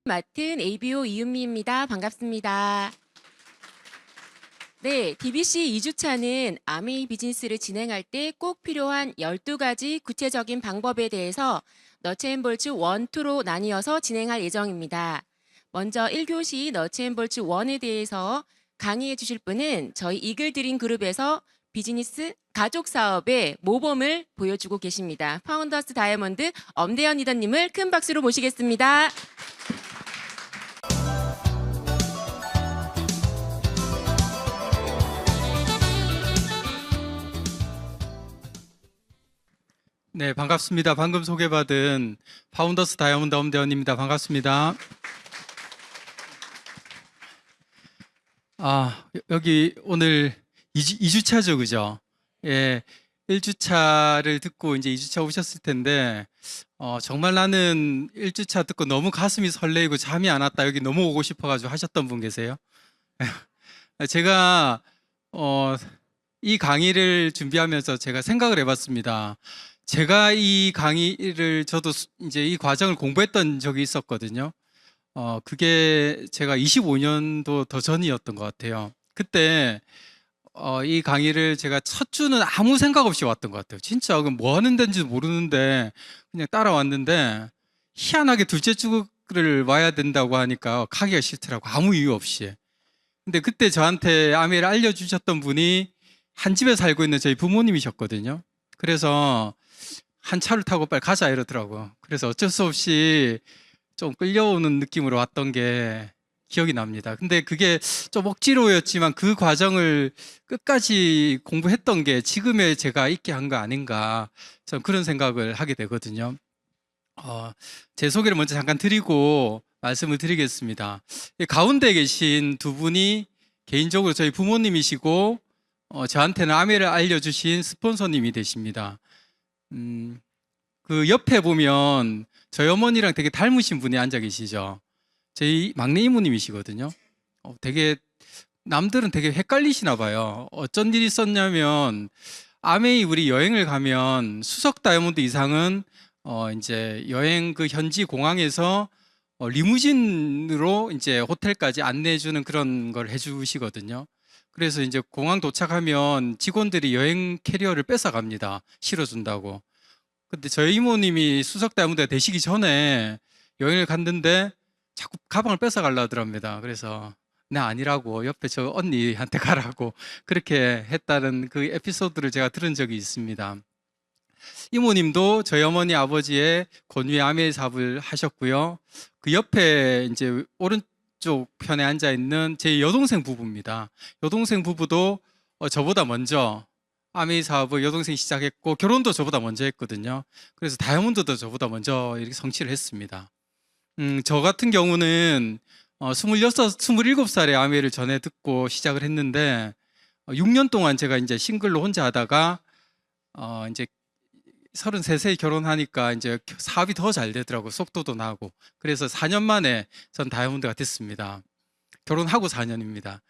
맡은 ABO 이은미입니다. 반갑습니다. 네, DBC 2주차는 아메이 비즈니스를 진행할 때 꼭 필요한 12가지 구체적인 방법에 대해서 너츠앤볼츠 1, 2로 나뉘어서 진행할 예정입니다. 먼저 1교시 너츠앤볼츠 1에 대해서 강의해 주실 분은 저희 이글드림 그룹에서 비즈니스 가족 사업의 모범을 보여주고 계십니다. 파운더스 다이아몬드 엄대현 리더님을 큰 박수로 모시겠습니다. 네, 반갑습니다. 방금 소개받은 파운더스 다이아몬드 엄대원입니다. 반갑습니다. 여기 오늘 2주차죠, 그죠? 예, 1주차를 듣고 이제 2주차 오셨을 텐데, 정말 나는 1주차 듣고 너무 가슴이 설레이고 잠이 안 왔다. 여기 너무 오고 싶어가지고 하셨던 분 계세요? 제가, 이 강의를 준비하면서 제가 생각을 해봤습니다. 제가 이 강의를 저도 이제 이 과정을 공부했던 적이 있었거든요. 그게 제가 25년도 더 전이었던 것 같아요. 그때 이 강의를 제가 첫 주는 아무 생각 없이 왔던 것 같아요. 진짜 그럼 뭐 하는 데인지도 모르는데 그냥 따라왔는데 희한하게 둘째 주를 와야 된다고 하니까 가기가 싫더라고. 아무 이유 없이. 근데 그때 저한테 아메를 알려주셨던 분이 한 집에 살고 있는 저희 부모님이셨거든요. 그래서 한 차를 타고 빨리 가자 이러더라고요. 그래서 어쩔 수 없이 좀 끌려오는 느낌으로 왔던 게 기억이 납니다. 근데 그게 좀 억지로였지만 그 과정을 끝까지 공부했던 게 지금의 제가 있게 한 거 아닌가, 저는 그런 생각을 하게 되거든요. 제 소개를 먼저 잠깐 드리고 말씀을 드리겠습니다. 가운데 계신 두 분이 개인적으로 저희 부모님이시고 저한테는 아메를 알려주신 스폰서님이 되십니다. 그 옆에 보면 저희 어머니랑 되게 닮으신 분이 앉아 계시죠. 저희 막내 이모님이시거든요. 되게 남들은 되게 헷갈리시나 봐요. 어쩐 일이 있었냐면 아메이 우리 여행을 가면 수석 다이아몬드 이상은 이제 여행 그 현지 공항에서 리무진으로 이제 호텔까지 안내해주는 그런 걸 해주시거든요. 그래서 이제 공항 도착하면 직원들이 여행 캐리어를 뺏어갑니다. 실어준다고. 근데 저희 이모님이 수석 다이아몬드가 되시기 전에 여행을 갔는데 자꾸 가방을 뺏어가려 하더랍니다. 그래서 나 아니라고 옆에 저 언니한테 가라고 그렇게 했다는 그 에피소드를 제가 들은 적이 있습니다. 이모님도 저희 어머니 아버지의 권유의 아메 사업을 하셨고요. 그 옆에 이제 오른쪽 편에 앉아 있는 제 여동생 부부입니다. 여동생 부부도 저보다 먼저 아메이 사업을 여동생이 시작했고 결혼도 저보다 먼저 했거든요. 그래서 다이아몬드도 저보다 먼저 이렇게 성취를 했습니다. 저 같은 경우는 26, 27살에 아메이를 전에 듣고 시작을 했는데 6년 동안 제가 이제 싱글로 혼자 하다가 이제 33세에 결혼하니까 이제 사업이 더 잘 되더라고요. 속도도 나고. 그래서 4년 만에 전 다이아몬드가 됐습니다. 결혼하고 4년입니다.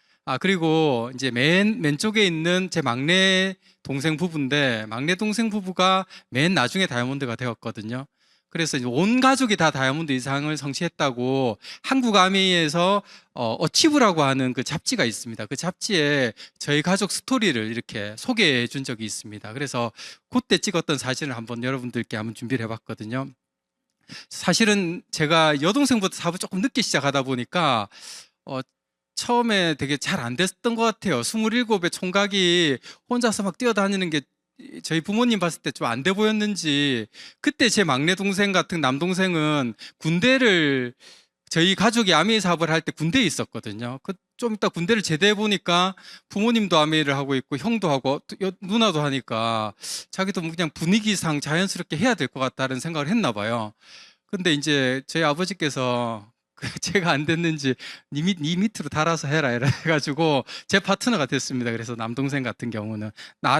그리고 이제 맨 쪽에 있는 제 막내 동생 부부인데 막내 동생 부부가 맨 나중에 다이아몬드가 되었거든요. 그래서 이제 온 가족이 다 다이아몬드 이상을 성취했다고 한국 아메이에서 어치브라고 하는 그 잡지가 있습니다. 그 잡지에 저희 가족 스토리를 이렇게 소개해 준 적이 있습니다. 그래서 그때 찍었던 사진을 한번 여러분들께 한번 준비를 해봤거든요. 사실은 제가 여동생보다 사업을 조금 늦게 시작하다 보니까 처음에 되게 잘 안 됐던 것 같아요. 27의 총각이 혼자서 막 뛰어다니는 게 저희 부모님 봤을 때 좀 안 돼 보였는지 그때 제 막내 동생 같은 남동생은 군대를 저희 가족이 아메이 사업을 할 때 군대에 있었거든요. 좀 이따 군대를 제대해 보니까 부모님도 아메이를 하고 있고 형도 하고 누나도 하니까 자기도 뭐 그냥 분위기상 자연스럽게 해야 될 것 같다는 생각을 했나 봐요. 근데 이제 저희 아버지께서 제가 안 됐는지 네 밑으로 달아서 해라 해가지고 제 파트너가 됐습니다. 그래서 남동생 같은 경우는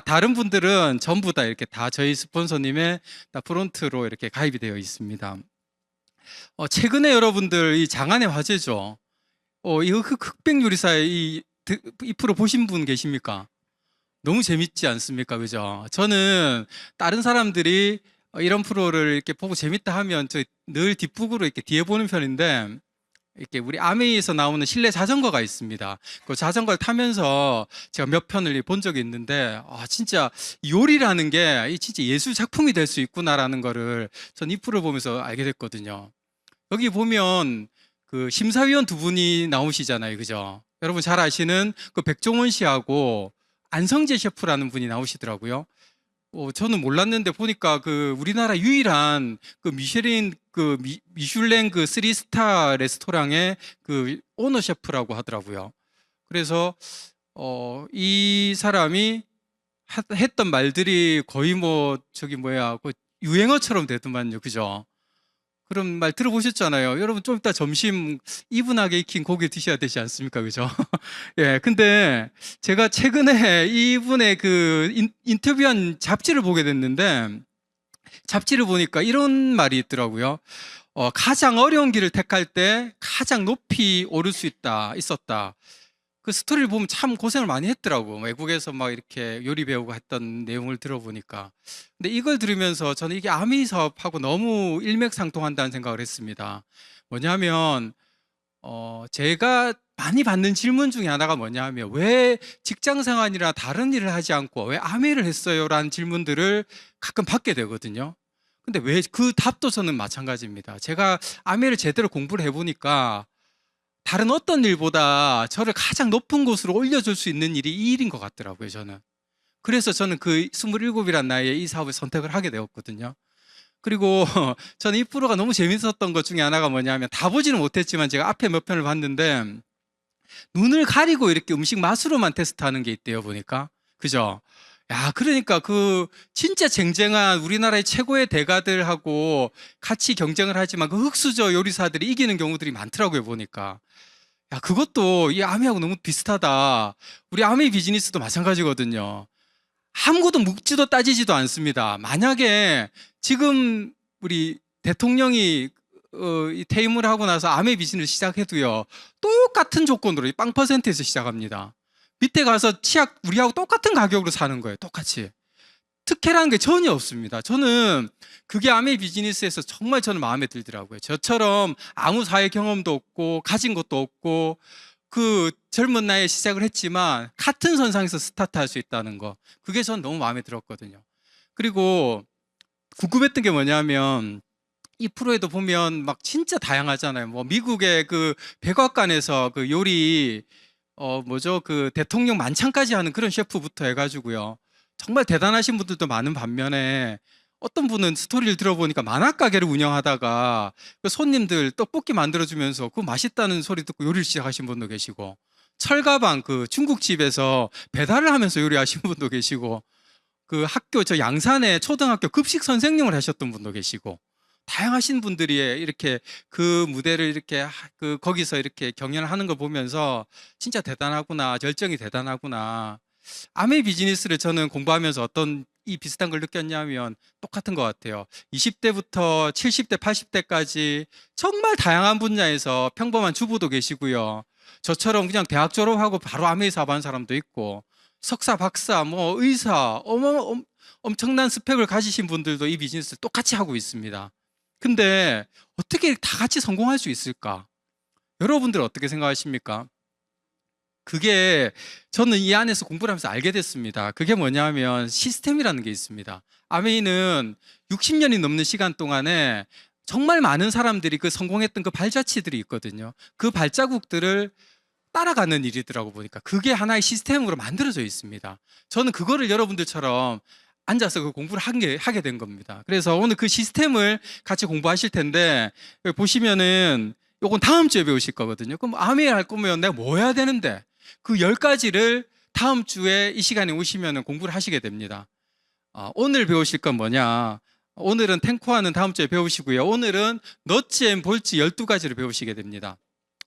다른 분들은 전부 다 이렇게 다 저희 스폰서님의 다 프론트로 이렇게 가입이 되어 있습니다. 최근에 여러분들 이 장안의 화제죠. 이 흑백 요리사의 이 프로 보신 분 계십니까? 너무 재밌지 않습니까? 그죠? 저는 다른 사람들이 이런 프로를 이렇게 보고 재밌다 하면 저 늘 뒷북으로 이렇게 뒤에 보는 편인데 이렇게 우리 아메이에서 나오는 실내 자전거가 있습니다. 그 자전거를 타면서 제가 몇 편을 본 적이 있는데, 진짜 요리라는 게 진짜 예술 작품이 될 수 있구나라는 거를 전 이 프로를 보면서 알게 됐거든요. 여기 보면 그 심사위원 두 분이 나오시잖아요. 그죠? 여러분 잘 아시는 그 백종원 씨하고 안성재 셰프라는 분이 나오시더라고요. 저는 몰랐는데 보니까 그 우리나라 유일한 그 미쉐린 그 미슐랭 그 3스타 레스토랑의 그 오너 셰프라고 하더라고요. 그래서 이 사람이 했던 말들이 거의 뭐 저기 뭐야 그 유행어처럼 되더만요. 그죠? 그런 말 들어보셨잖아요. 여러분 좀 이따 점심 이분하게 익힌 고기 드셔야 되지 않습니까? 그죠? 예, 근데 제가 최근에 이분의 그 인터뷰한 잡지를 보게 됐는데 잡지를 보니까 이런 말이 있더라고요. 가장 어려운 길을 택할 때 가장 높이 오를 수 있었다. 그 스토리를 보면 참 고생을 많이 했더라고. 외국에서 막 이렇게 요리 배우고 했던 내용을 들어보니까. 근데 이걸 들으면서 저는 이게 아미 사업하고 너무 일맥상통한다는 생각을 했습니다. 뭐냐면, 제가 많이 받는 질문 중에 하나가 뭐냐면, 왜 직장 생활이나 다른 일을 하지 않고 왜 아미를 했어요? 라는 질문들을 가끔 받게 되거든요. 근데 왜 그 답도 저는 마찬가지입니다. 제가 아미를 제대로 공부를 해보니까 다른 어떤 일보다 저를 가장 높은 곳으로 올려줄 수 있는 일이 이 일인 것 같더라고요, 저는. 그래서 저는 그 27이란 나이에 이 사업을 선택을 하게 되었거든요. 그리고 저는 이 프로가 너무 재밌었던 것 중에 하나가 뭐냐면 다 보지는 못했지만 제가 앞에 몇 편을 봤는데 눈을 가리고 이렇게 음식 맛으로만 테스트하는 게 있대요, 보니까. 그죠? 야, 그러니까 그 진짜 쟁쟁한 우리나라의 최고의 대가들하고 같이 경쟁을 하지만 그 흑수저 요리사들이 이기는 경우들이 많더라고요, 보니까. 야, 그것도 이 아미하고 너무 비슷하다. 우리 아미 비즈니스도 마찬가지거든요. 아무것도 묻지도 따지지도 않습니다. 만약에 지금 우리 대통령이 이 퇴임을 하고 나서 아미 비즈니스 시작해도요, 똑같은 조건으로 빵 퍼센트에서 시작합니다. 밑에 가서 치약 우리하고 똑같은 가격으로 사는 거예요. 똑같이. 특혜라는 게 전혀 없습니다. 저는 그게 아미 비즈니스에서 정말 저는 마음에 들더라고요. 저처럼 아무 사회 경험도 없고 가진 것도 없고 그 젊은 나이에 시작을 했지만 같은 선상에서 스타트할 수 있다는 거, 그게 전 너무 마음에 들었거든요. 그리고 궁금했던 게 뭐냐면 이 프로에도 보면 막 진짜 다양하잖아요. 뭐 미국의 그 백악관에서 그 요리 뭐죠 그 대통령 만찬까지 하는 그런 셰프부터 해가지고요. 정말 대단하신 분들도 많은 반면에 어떤 분은 스토리를 들어보니까 만화 가게를 운영하다가 그 손님들 떡볶이 만들어주면서 그 맛있다는 소리 듣고 요리를 시작하신 분도 계시고, 철가방 그 중국집에서 배달을 하면서 요리하신 분도 계시고, 그 학교 저 양산에 초등학교 급식 선생님을 하셨던 분도 계시고, 다양하신 분들이 이렇게 그 무대를 이렇게 그 거기서 이렇게 경연을 하는 걸 보면서 진짜 대단하구나, 열정이 대단하구나. 아메 비즈니스를 저는 공부하면서 어떤 이 비슷한 걸 느꼈냐면 똑같은 것 같아요. 20대부터 70대, 80대까지 정말 다양한 분야에서 평범한 주부도 계시고요. 저처럼 그냥 대학 졸업하고 바로 아메이 사업하는 사람도 있고, 석사, 박사, 뭐 의사, 엄청난 스펙을 가지신 분들도 이 비즈니스를 똑같이 하고 있습니다. 근데 어떻게 다 같이 성공할 수 있을까? 여러분들 어떻게 생각하십니까? 그게 저는 이 안에서 공부를 하면서 알게 됐습니다. 그게 뭐냐면 시스템이라는 게 있습니다. 아메이는 60년이 넘는 시간 동안에 정말 많은 사람들이 그 성공했던 그 발자취들이 있거든요. 그 발자국들을 따라가는 일이더라고 보니까 그게 하나의 시스템으로 만들어져 있습니다. 저는 그거를 여러분들처럼 앉아서 그 공부를 하게 된 겁니다. 그래서 오늘 그 시스템을 같이 공부하실 텐데, 보시면은 요건 다음 주에 배우실 거거든요. 그럼 아메이 할 거면 내가 뭐 해야 되는데? 그 10가지를 다음 주에 이 시간에 오시면 공부를 하시게 됩니다. 오늘 배우실 건 뭐냐? 오늘은 탱코하는 다음 주에 배우시고요. 오늘은 너츠 앤 볼츠 12가지를 배우시게 됩니다.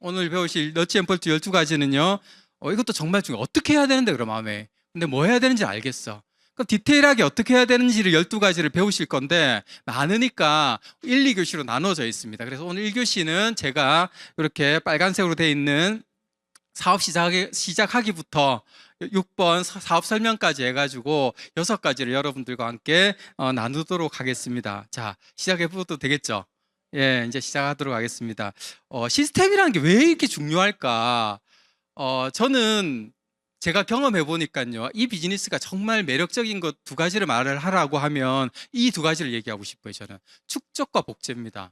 오늘 배우실 너츠 앤 볼츠 12가지는요, 이것도 정말 중요해요. 어떻게 해야 되는데, 그럼 아메이. 근데 뭐 해야 되는지 알겠어. 그럼 디테일하게 어떻게 해야 되는지를 12가지를 배우실 건데, 많으니까 1, 2교시로 나눠져 있습니다. 그래서 오늘 1교시는 제가 이렇게 빨간색으로 되어 있는 사업 시작하기부터 6번 사업 설명까지 해가지고 6가지를 여러분들과 함께 나누도록 하겠습니다. 자, 시작해 봐도 되겠죠? 예, 이제 시작하도록 하겠습니다. 시스템이라는 게 왜 이렇게 중요할까? 저는 제가 경험해 보니까요, 이 비즈니스가 정말 매력적인 것 두 가지를 말을 하라고 하면 이 두 가지를 얘기하고 싶어요, 저는. 축적과 복제입니다.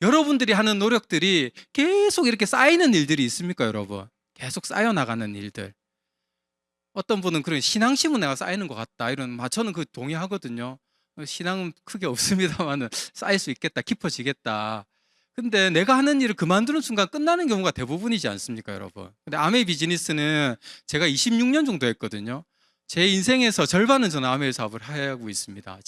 여러분들이 하는 노력들이 계속 이렇게 쌓이는 일들이 있습니까, 여러분? 계속 쌓여나가는 일들. 어떤 분은 그런 신앙심은 내가 쌓이는 것 같다. 저는 그 동의하거든요. 신앙은 크게 없습니다만은 쌓일 수 있겠다. 깊어지겠다. 근데 내가 하는 일을 그만두는 순간 끝나는 경우가 대부분이지 않습니까, 여러분? 근데 아메이 비즈니스는 제가 26년 정도 했거든요. 제 인생에서 절반은 저는 아메이 사업을 하고 있습니다.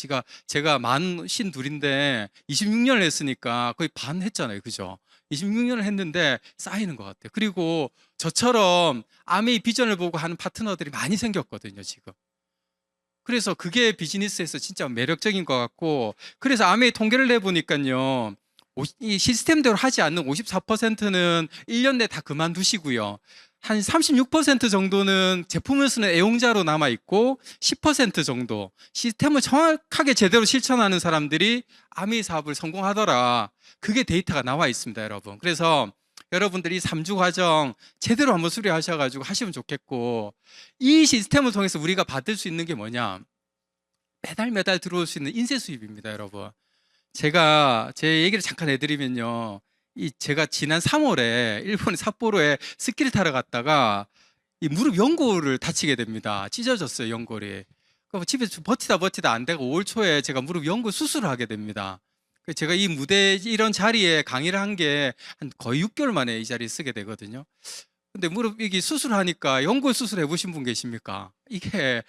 제가 만 52인데 26년을 했으니까 거의 반 했잖아요. 그죠? 26년을 했는데 쌓이는 것 같아요. 그리고 저처럼 아메이 비전을 보고 하는 파트너들이 많이 생겼거든요, 지금. 그래서 그게 비즈니스에서 진짜 매력적인 것 같고, 그래서 아메이 통계를 내보니까요, 이 시스템대로 하지 않는 54%는 1년 내에 다 그만두시고요. 한 36% 정도는 제품을 쓰는 애용자로 남아있고, 10% 정도 시스템을 정확하게 제대로 실천하는 사람들이 아메이 사업을 성공하더라. 그게 데이터가 나와 있습니다, 여러분. 그래서 여러분들이 3주 과정 제대로 한번 수리하셔가지고 하시면 좋겠고, 이 시스템을 통해서 우리가 받을 수 있는 게 뭐냐? 매달 들어올 수 있는 인쇄 수입입니다, 여러분. 제가 제 얘기를 잠깐 해드리면요. 제가 지난 3월에 일본의 삿포로에 스키를 타러 갔다가 이 무릎 연골을 다치게 됩니다. 찢어졌어요, 연골이. 그럼 집에서 버티다 안 되고 5월 초에 제가 무릎 연골 수술을 하게 됩니다. 제가 이 무대 이런 자리에 강의를 한 게 한 거의 6개월 만에 이 자리에 쓰게 되거든요. 근데 무릎 이게 수술하니까 연골 수술 해보신 분 계십니까? 이게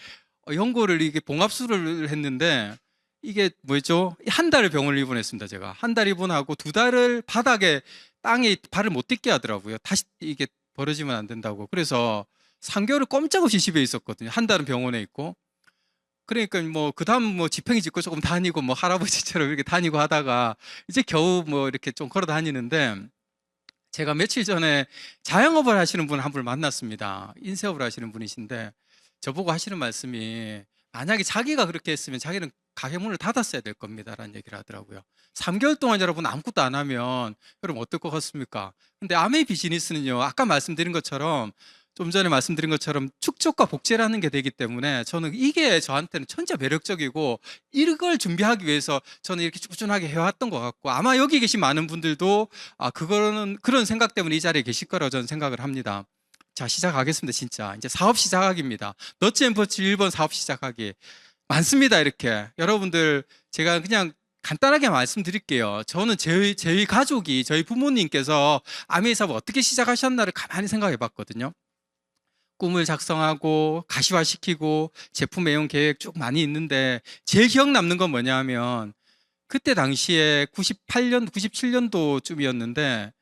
연골을 이게 봉합 수술을 했는데 이게 뭐죠? 한 달을 병원을 입원했습니다. 제가 한 달 입원하고 2달을 바닥에 땅에 발을 못 딛게 하더라고요. 다시 이게 벌어지면 안 된다고. 그래서 3개월을 꼼짝없이 집에 있었거든요. 한 달은 병원에 있고. 그러니까 뭐 그다음 뭐 지팡이 짚고 조금 다니고 뭐 할아버지처럼 이렇게 다니고 하다가 이제 겨우 뭐 이렇게 좀 걸어 다니는데, 제가 며칠 전에 자영업을 하시는 분 한 분을 만났습니다. 인쇄업을 하시는 분이신데 저보고 하시는 말씀이, 만약에 자기가 그렇게 했으면 자기는 가게 문을 닫았어야 될 겁니다라는 얘기를 하더라고요. 3개월 동안 여러분 아무것도 안 하면 여러분 어떨 것 같습니까? 근데 아메이 비즈니스는요, 아까 말씀드린 것처럼, 좀 전에 말씀드린 것처럼 축적과 복제라는 게 되기 때문에 저는 이게 저한테는 천재 매력적이고, 이걸 준비하기 위해서 저는 이렇게 꾸준하게 해왔던 것 같고, 아마 여기 계신 많은 분들도 그거는 그런 생각 때문에 이 자리에 계실 거라고 저는 생각을 합니다. 자, 시작하겠습니다. 진짜 이제 사업 시작하기입니다. 너츠앤버츠 1번 사업 시작하기 많습니다. 이렇게 여러분들, 제가 그냥 간단하게 말씀드릴게요. 저는 저희 가족이, 저희 부모님께서 아메이 사업 어떻게 시작하셨나를 가만히 생각해 봤거든요. 꿈을 작성하고 가시화시키고 제품 애용 계획 쭉 많이 있는데, 제일 기억 남는 건 뭐냐 하면, 그때 당시에 98년, 97년도쯤이었는데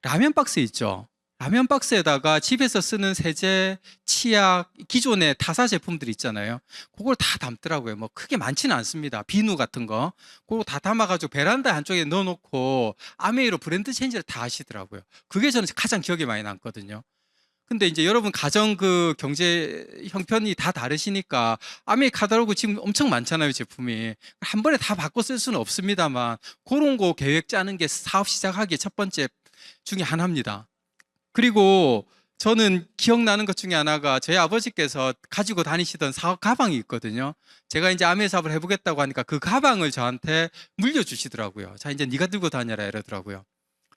라면 박스 있죠. 라면 박스에다가 집에서 쓰는 세제, 치약, 기존의 타사 제품들 있잖아요. 그걸 다 담더라고요. 뭐 크게 많지는 않습니다. 비누 같은 거. 그거 다 담아가지고 베란다 한쪽에 넣어놓고 아메이로 브랜드 체인지를 다 하시더라고요. 그게 저는 가장 기억에 많이 남거든요. 근데 이제 여러분 가정 그 경제 형편이 다 다르시니까 아메이 카탈로그 지금 엄청 많잖아요, 제품이. 한 번에 다 바꿔 쓸 수는 없습니다만, 그런 거 계획 짜는 게 사업 시작하기 첫 번째 중에 하나입니다. 그리고 저는 기억나는 것 중에 하나가, 저희 아버지께서 가지고 다니시던 사업 가방이 있거든요. 제가 이제 아메이 사업을 해보겠다고 하니까 그 가방을 저한테 물려주시더라고요. 자, 이제 네가 들고 다녀라 이러더라고요.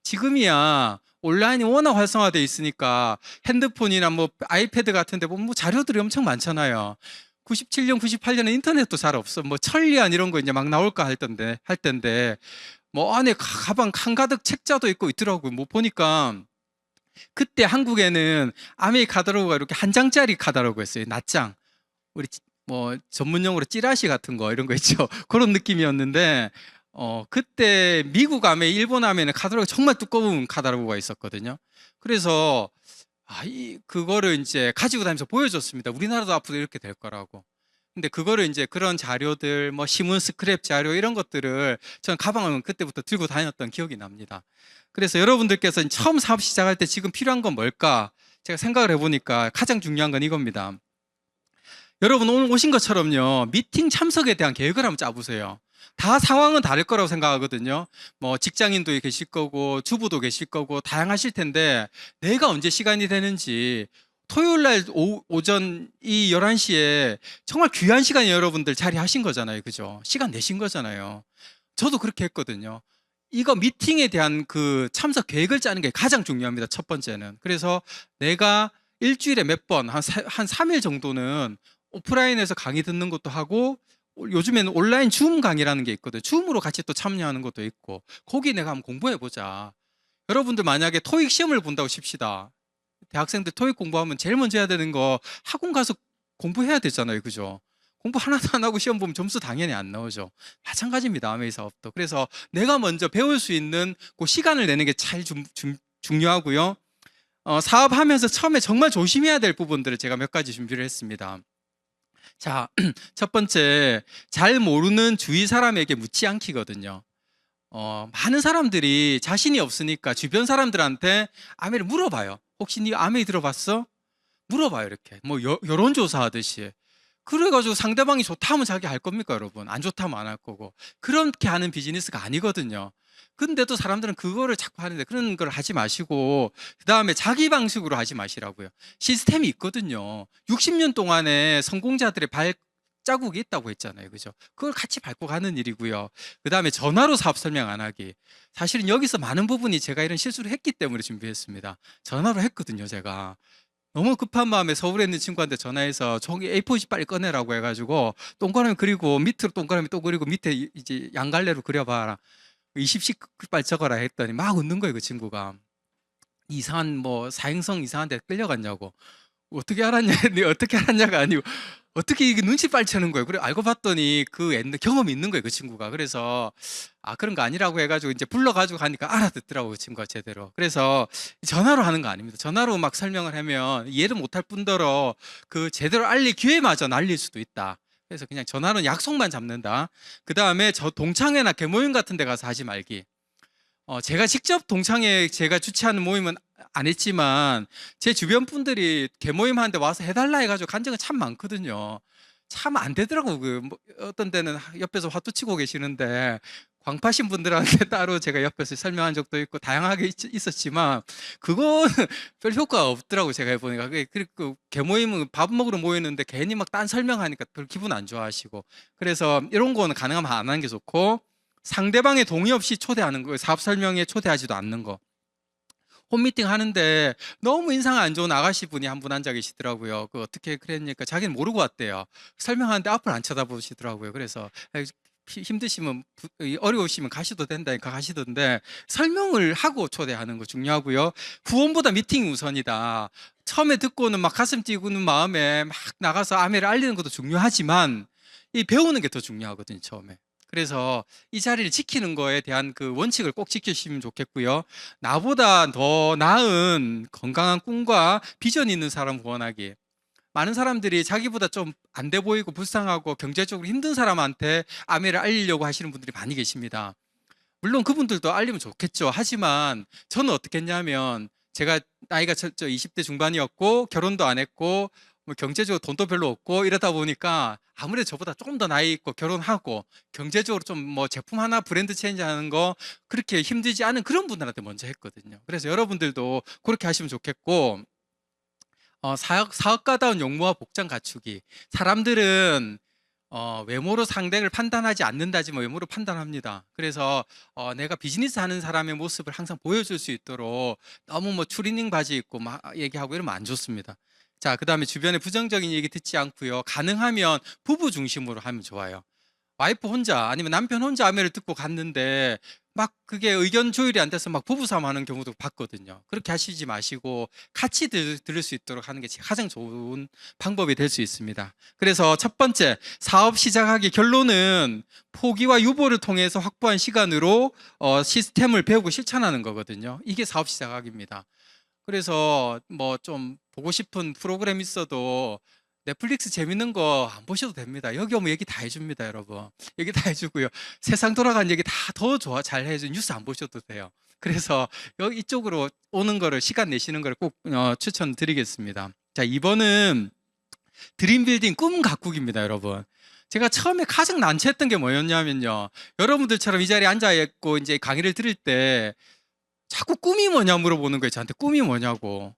지금이야 온라인이 워낙 활성화되어 있으니까 핸드폰이나 뭐 아이패드 같은 데 보면 뭐 자료들이 엄청 많잖아요. 97년, 98년에 인터넷도 잘 없어. 뭐 천리안 이런 거 이제 막 나올까 할 텐데 뭐 안에 가방 한가득 책자도 있고 있더라고요. 뭐 보니까 그때 한국에는 아메이 카탈로그가 이렇게 한 장짜리 카탈로그였어요. 낱장. 우리 뭐 전문용어로 찌라시 같은 거 이런 거 있죠. 그런 느낌이었는데, 그때 미국 아메이, 일본 아메이는 카탈로그 정말 두꺼운 카탈로그가 있었거든요. 그래서 그거를 이제 가지고 다니면서 보여줬습니다. 우리나라도 앞으로 이렇게 될 거라고. 근데 그거를 이제 그런 자료들, 뭐 신문 스크랩 자료 이런 것들을 저는 가방을 그때부터 들고 다녔던 기억이 납니다. 그래서 여러분들께서 처음 사업 시작할 때 지금 필요한 건 뭘까? 제가 생각을 해보니까 가장 중요한 건 이겁니다. 여러분 오늘 오신 것처럼요, 미팅 참석에 대한 계획을 한번 짜보세요. 다 상황은 다를 거라고 생각하거든요. 뭐 직장인도 계실 거고 주부도 계실 거고 다양하실 텐데 내가 언제 시간이 되는지 토요일 날 오전 이 11시에 정말 귀한 시간에 여러분들 자리하신 거잖아요. 그죠? 시간 내신 거잖아요. 저도 그렇게 했거든요. 이거 미팅에 대한 그 참석 계획을 짜는 게 가장 중요합니다. 첫 번째는. 그래서 내가 일주일에 몇 번, 한 3일 정도는 오프라인에서 강의 듣는 것도 하고 요즘에는 온라인 줌 강의라는 게 있거든요. 줌으로 같이 또 참여하는 것도 있고 거기 내가 한번 공부해 보자. 여러분들 만약에 토익 시험을 본다고 칩시다. 대학생들 토익 공부하면 제일 먼저 해야 되는 거 학원 가서 공부해야 되잖아요. 그죠? 공부 하나도 안 하고 시험 보면 점수 당연히 안 나오죠. 마찬가지입니다. 아메이 사업도. 그래서 내가 먼저 배울 수 있는 그 시간을 내는 게 제일 중요하고요. 사업하면서 처음에 정말 조심해야 될 부분들을 제가 몇 가지 준비를 했습니다. 자, 첫 번째, 잘 모르는 주위 사람에게 묻지 않기거든요. 많은 사람들이 자신이 없으니까 주변 사람들한테 아메이를 물어봐요. 혹시 네 아메이 들어봤어? 물어봐요, 이렇게. 뭐 여론조사 하듯이. 그래가지고 상대방이 좋다 하면 자기 할 겁니까, 여러분? 안 좋다 하면 안 할 거고. 그렇게 하는 비즈니스가 아니거든요. 근데도 사람들은 그거를 자꾸 하는데 그런 걸 하지 마시고, 그 다음에 자기 방식으로 하지 마시라고요. 시스템이 있거든요. 60년 동안에 성공자들의 발자국이 있다고 했잖아요. 그죠? 그걸 같이 밟고 가는 일이고요. 그 다음에 전화로 사업 설명 안 하기. 사실은 여기서 많은 부분이 제가 이런 실수를 했기 때문에 준비했습니다. 전화로 했거든요, 제가. 너무 급한 마음에 서울에 있는 친구한테 전화해서 종이 A4지 빨리 꺼내라고 해가지고 동그라미 그리고 밑으로 동그라미 또 그리고 밑에 이제 양갈래로 그려봐라. 20씩 빨리 적어라 했더니 막 웃는 거예요, 그 친구가. 이상한 뭐 사행성 이상한 데 끌려갔냐고. 어떻게 알았냐 했는데 어떻게 알았냐가 아니고 어떻게 이게 눈치 빨치는 거예요. 그래 알고 봤더니 그 옛날 경험이 있는 거예요, 그 친구가. 그래서 그런 거 아니라고 해가지고 이제 불러가지고 가니까 알아듣더라고, 그 친구가 제대로. 그래서 전화로 하는 거 아닙니다. 전화로 막 설명을 하면 이해를 못할 뿐더러 그 제대로 알릴 기회마저 날릴 수도 있다. 그래서 그냥 전화로 약속만 잡는다. 그 다음에 저 동창회나 개모임 같은 데 가서 하지 말기. 제가 직접 동창회 제가 주최하는 모임은 안 했지만 제 주변 분들이 개모임 하는데 와서 해달라 해가지고 간 적은 참 많거든요. 참 안 되더라고. 뭐 어떤 데는 옆에서 화투 치고 계시는데 광파신 분들한테 따로 제가 옆에서 설명한 적도 있고 다양하게 있었지만 그거는 별 효과가 없더라고. 제가 해보니까. 그리고 개모임은 밥 먹으러 모였는데 괜히 막 딴 설명하니까 별 기분 안 좋아하시고, 그래서 이런 거는 가능하면 안 하는 게 좋고, 상대방의 동의 없이 초대하는 거, 사업 설명에 초대하지도 않는 거. 홈미팅 하는데 너무 인상 안 좋은 아가씨 분이 한 분 앉아 계시더라고요. 그 어떻게 그랬니까 자기는 모르고 왔대요. 설명하는데 앞을 안 쳐다보시더라고요. 그래서 힘드시면 어려우시면 가셔도 된다니까 가시던데, 설명을 하고 초대하는 거 중요하고요. 후원보다 미팅이 우선이다. 처음에 듣고는 막 가슴 뛰고는 마음에 막 나가서 아메를 알리는 것도 중요하지만 이 배우는 게 더 중요하거든요, 처음에. 그래서 이 자리를 지키는 거에 대한 그 원칙을 꼭 지키시면 좋겠고요. 나보다 더 나은 건강한 꿈과 비전이 있는 사람 후원하기. 많은 사람들이 자기보다 좀 안 돼 보이고 불쌍하고 경제적으로 힘든 사람한테 아메를 알리려고 하시는 분들이 많이 계십니다. 물론 그분들도 알리면 좋겠죠. 하지만 저는 어떻게 했냐면, 제가 나이가 20대 중반이었고 결혼도 안 했고 뭐 경제적으로 돈도 별로 없고 이러다 보니까 아무래도 저보다 조금 더 나이 있고 결혼하고 경제적으로 좀 뭐 제품 하나 브랜드 체인지 하는 거 그렇게 힘들지 않은 그런 분들한테 먼저 했거든요. 그래서 여러분들도 그렇게 하시면 좋겠고, 사업가다운 용무와 복장 갖추기. 사람들은 외모로 상대를 판단하지 않는다지만 외모로 판단합니다. 그래서 내가 비즈니스 하는 사람의 모습을 항상 보여줄 수 있도록 너무 뭐 추리닝 바지 입고 막 얘기하고 이러면 안 좋습니다. 자, 그 다음에 주변에 부정적인 얘기 듣지 않고요. 가능하면 부부 중심으로 하면 좋아요. 와이프 혼자 아니면 남편 혼자 아메를 듣고 갔는데 막 그게 의견 조율이 안 돼서 막 부부싸움 하는 경우도 봤거든요. 그렇게 하시지 마시고 같이 들을 수 있도록 하는 게 가장 좋은 방법이 될 수 있습니다. 그래서 첫 번째, 사업 시작하기 결론은 포기와 유보를 통해서 확보한 시간으로 시스템을 배우고 실천하는 거거든요. 이게 사업 시작하기입니다. 그래서 뭐 좀 보고 싶은 프로그램 있어도 넷플릭스 재밌는 거 안 보셔도 됩니다. 여기 오면 얘기 다 해줍니다, 여러분. 얘기 다 해주고요. 세상 돌아가는 얘기 다 더 잘 해줘. 뉴스 안 보셔도 돼요. 그래서 여기 이쪽으로 오는 거를, 시간 내시는 거를 꼭 추천드리겠습니다. 자, 2번은 드림빌딩 꿈 가꾸기입니다, 여러분. 제가 처음에 가장 난처했던 게 뭐였냐면요. 여러분들처럼 이 자리에 앉아있고 이제 강의를 들을 때 자꾸 꿈이 뭐냐 물어보는 거예요. 저한테 꿈이 뭐냐고.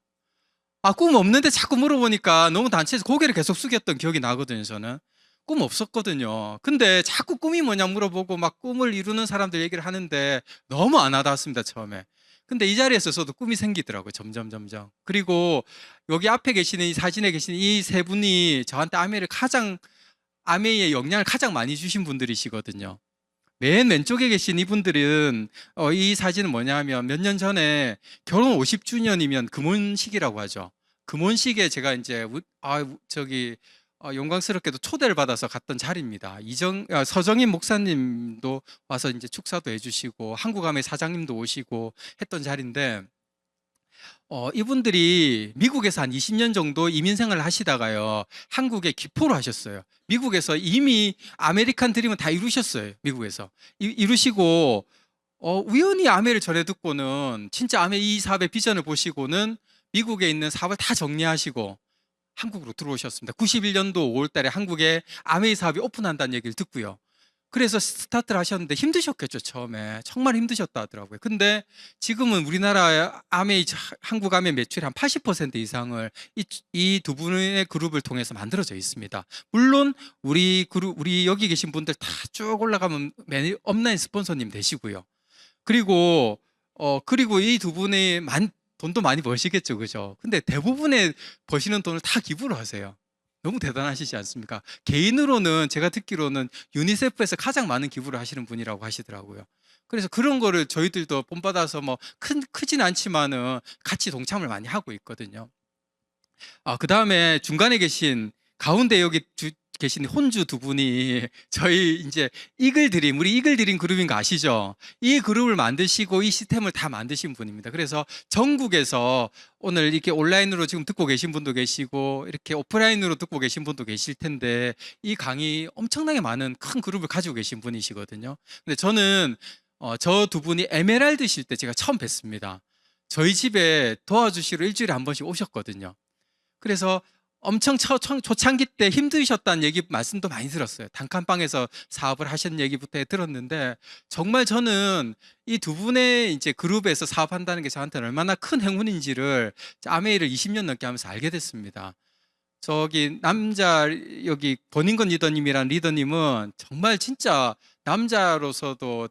꿈 없는데 자꾸 물어보니까 너무 난처해서 고개를 계속 숙였던 기억이 나거든요, 저는. 꿈 없었거든요. 근데 자꾸 꿈이 뭐냐 물어보고 막 꿈을 이루는 사람들 얘기를 하는데 너무 안 와닿았습니다, 처음에. 근데 이 자리에서 저도 꿈이 생기더라고요, 점점. 그리고 여기 앞에 계시는 이 사진에 계시는 이 세 분이 저한테 아메이의 영향을 가장 많이 주신 분들이시거든요. 맨 왼쪽에 계신 이분들은 이 사진은 뭐냐면 몇 년 전에 결혼 50주년이면 금혼식이라고 하죠. 금혼식에 제가 이제 영광스럽게도 초대를 받아서 갔던 자리입니다. 서정인 목사님도 와서 이제 축사도 해주시고 한국아메 사장님도 오시고 했던 자리인데 이분들이 미국에서 한 20년 정도 이민 생활을 하시다가요, 한국에 기포를 하셨어요. 미국에서 이미 아메리칸 드림은 다 이루셨어요. 미국에서. 이루시고, 우연히 아메를 전해 듣고는 진짜 아메 이 사업의 비전을 보시고는 미국에 있는 사업을 다 정리하시고 한국으로 들어오셨습니다. 91년도 5월 달에 한국에 아메이 사업이 오픈한다는 얘기를 듣고요. 그래서 스타트를 하셨는데 힘드셨겠죠, 처음에. 정말 힘드셨다 하더라고요. 근데 지금은 우리나라 한국 아메이 매출의 한 80% 이상을 이 두 분의 그룹을 통해서 만들어져 있습니다. 물론 우리 여기 계신 분들 다 쭉 올라가면 업라인 스폰서님 되시고요. 그리고 이 두 분이 돈도 많이 버시겠죠, 그죠? 근데 대부분의 버시는 돈을 다 기부를 하세요. 너무 대단하시지 않습니까? 개인으로는 제가 듣기로는 유니세프에서 가장 많은 기부를 하시는 분이라고 하시더라고요. 그래서 그런 거를 저희들도 본받아서 뭐 크진 않지만은 같이 동참을 많이 하고 있거든요. 그 다음에 중간에 가운데 여기 계신 혼주 두 분이 저희 이제 우리 이글 드림 그룹인 거 아시죠? 이 그룹을 만드시고 이 시스템을 다 만드신 분입니다. 그래서 전국에서 오늘 이렇게 온라인으로 지금 듣고 계신 분도 계시고 이렇게 오프라인으로 듣고 계신 분도 계실 텐데 이 강의 엄청나게 많은 큰 그룹을 가지고 계신 분이시거든요. 근데 저는 저 두 분이 에메랄드실 때 제가 처음 뵀습니다. 저희 집에 도와주시러 일주일에 한 번씩 오셨거든요. 그래서 엄청 초창기 때 힘드셨다는 말씀도 많이 들었어요. 단칸방에서 사업을 하신 얘기부터 들었는데 정말 저는 이 두 분의 이제 그룹에서 사업한다는 게 저한테는 얼마나 큰 행운인지를 아메이를 20년 넘게 하면서 알게 됐습니다. 여기 버닝건 리더님이란 리더님은 정말 진짜 남자로서도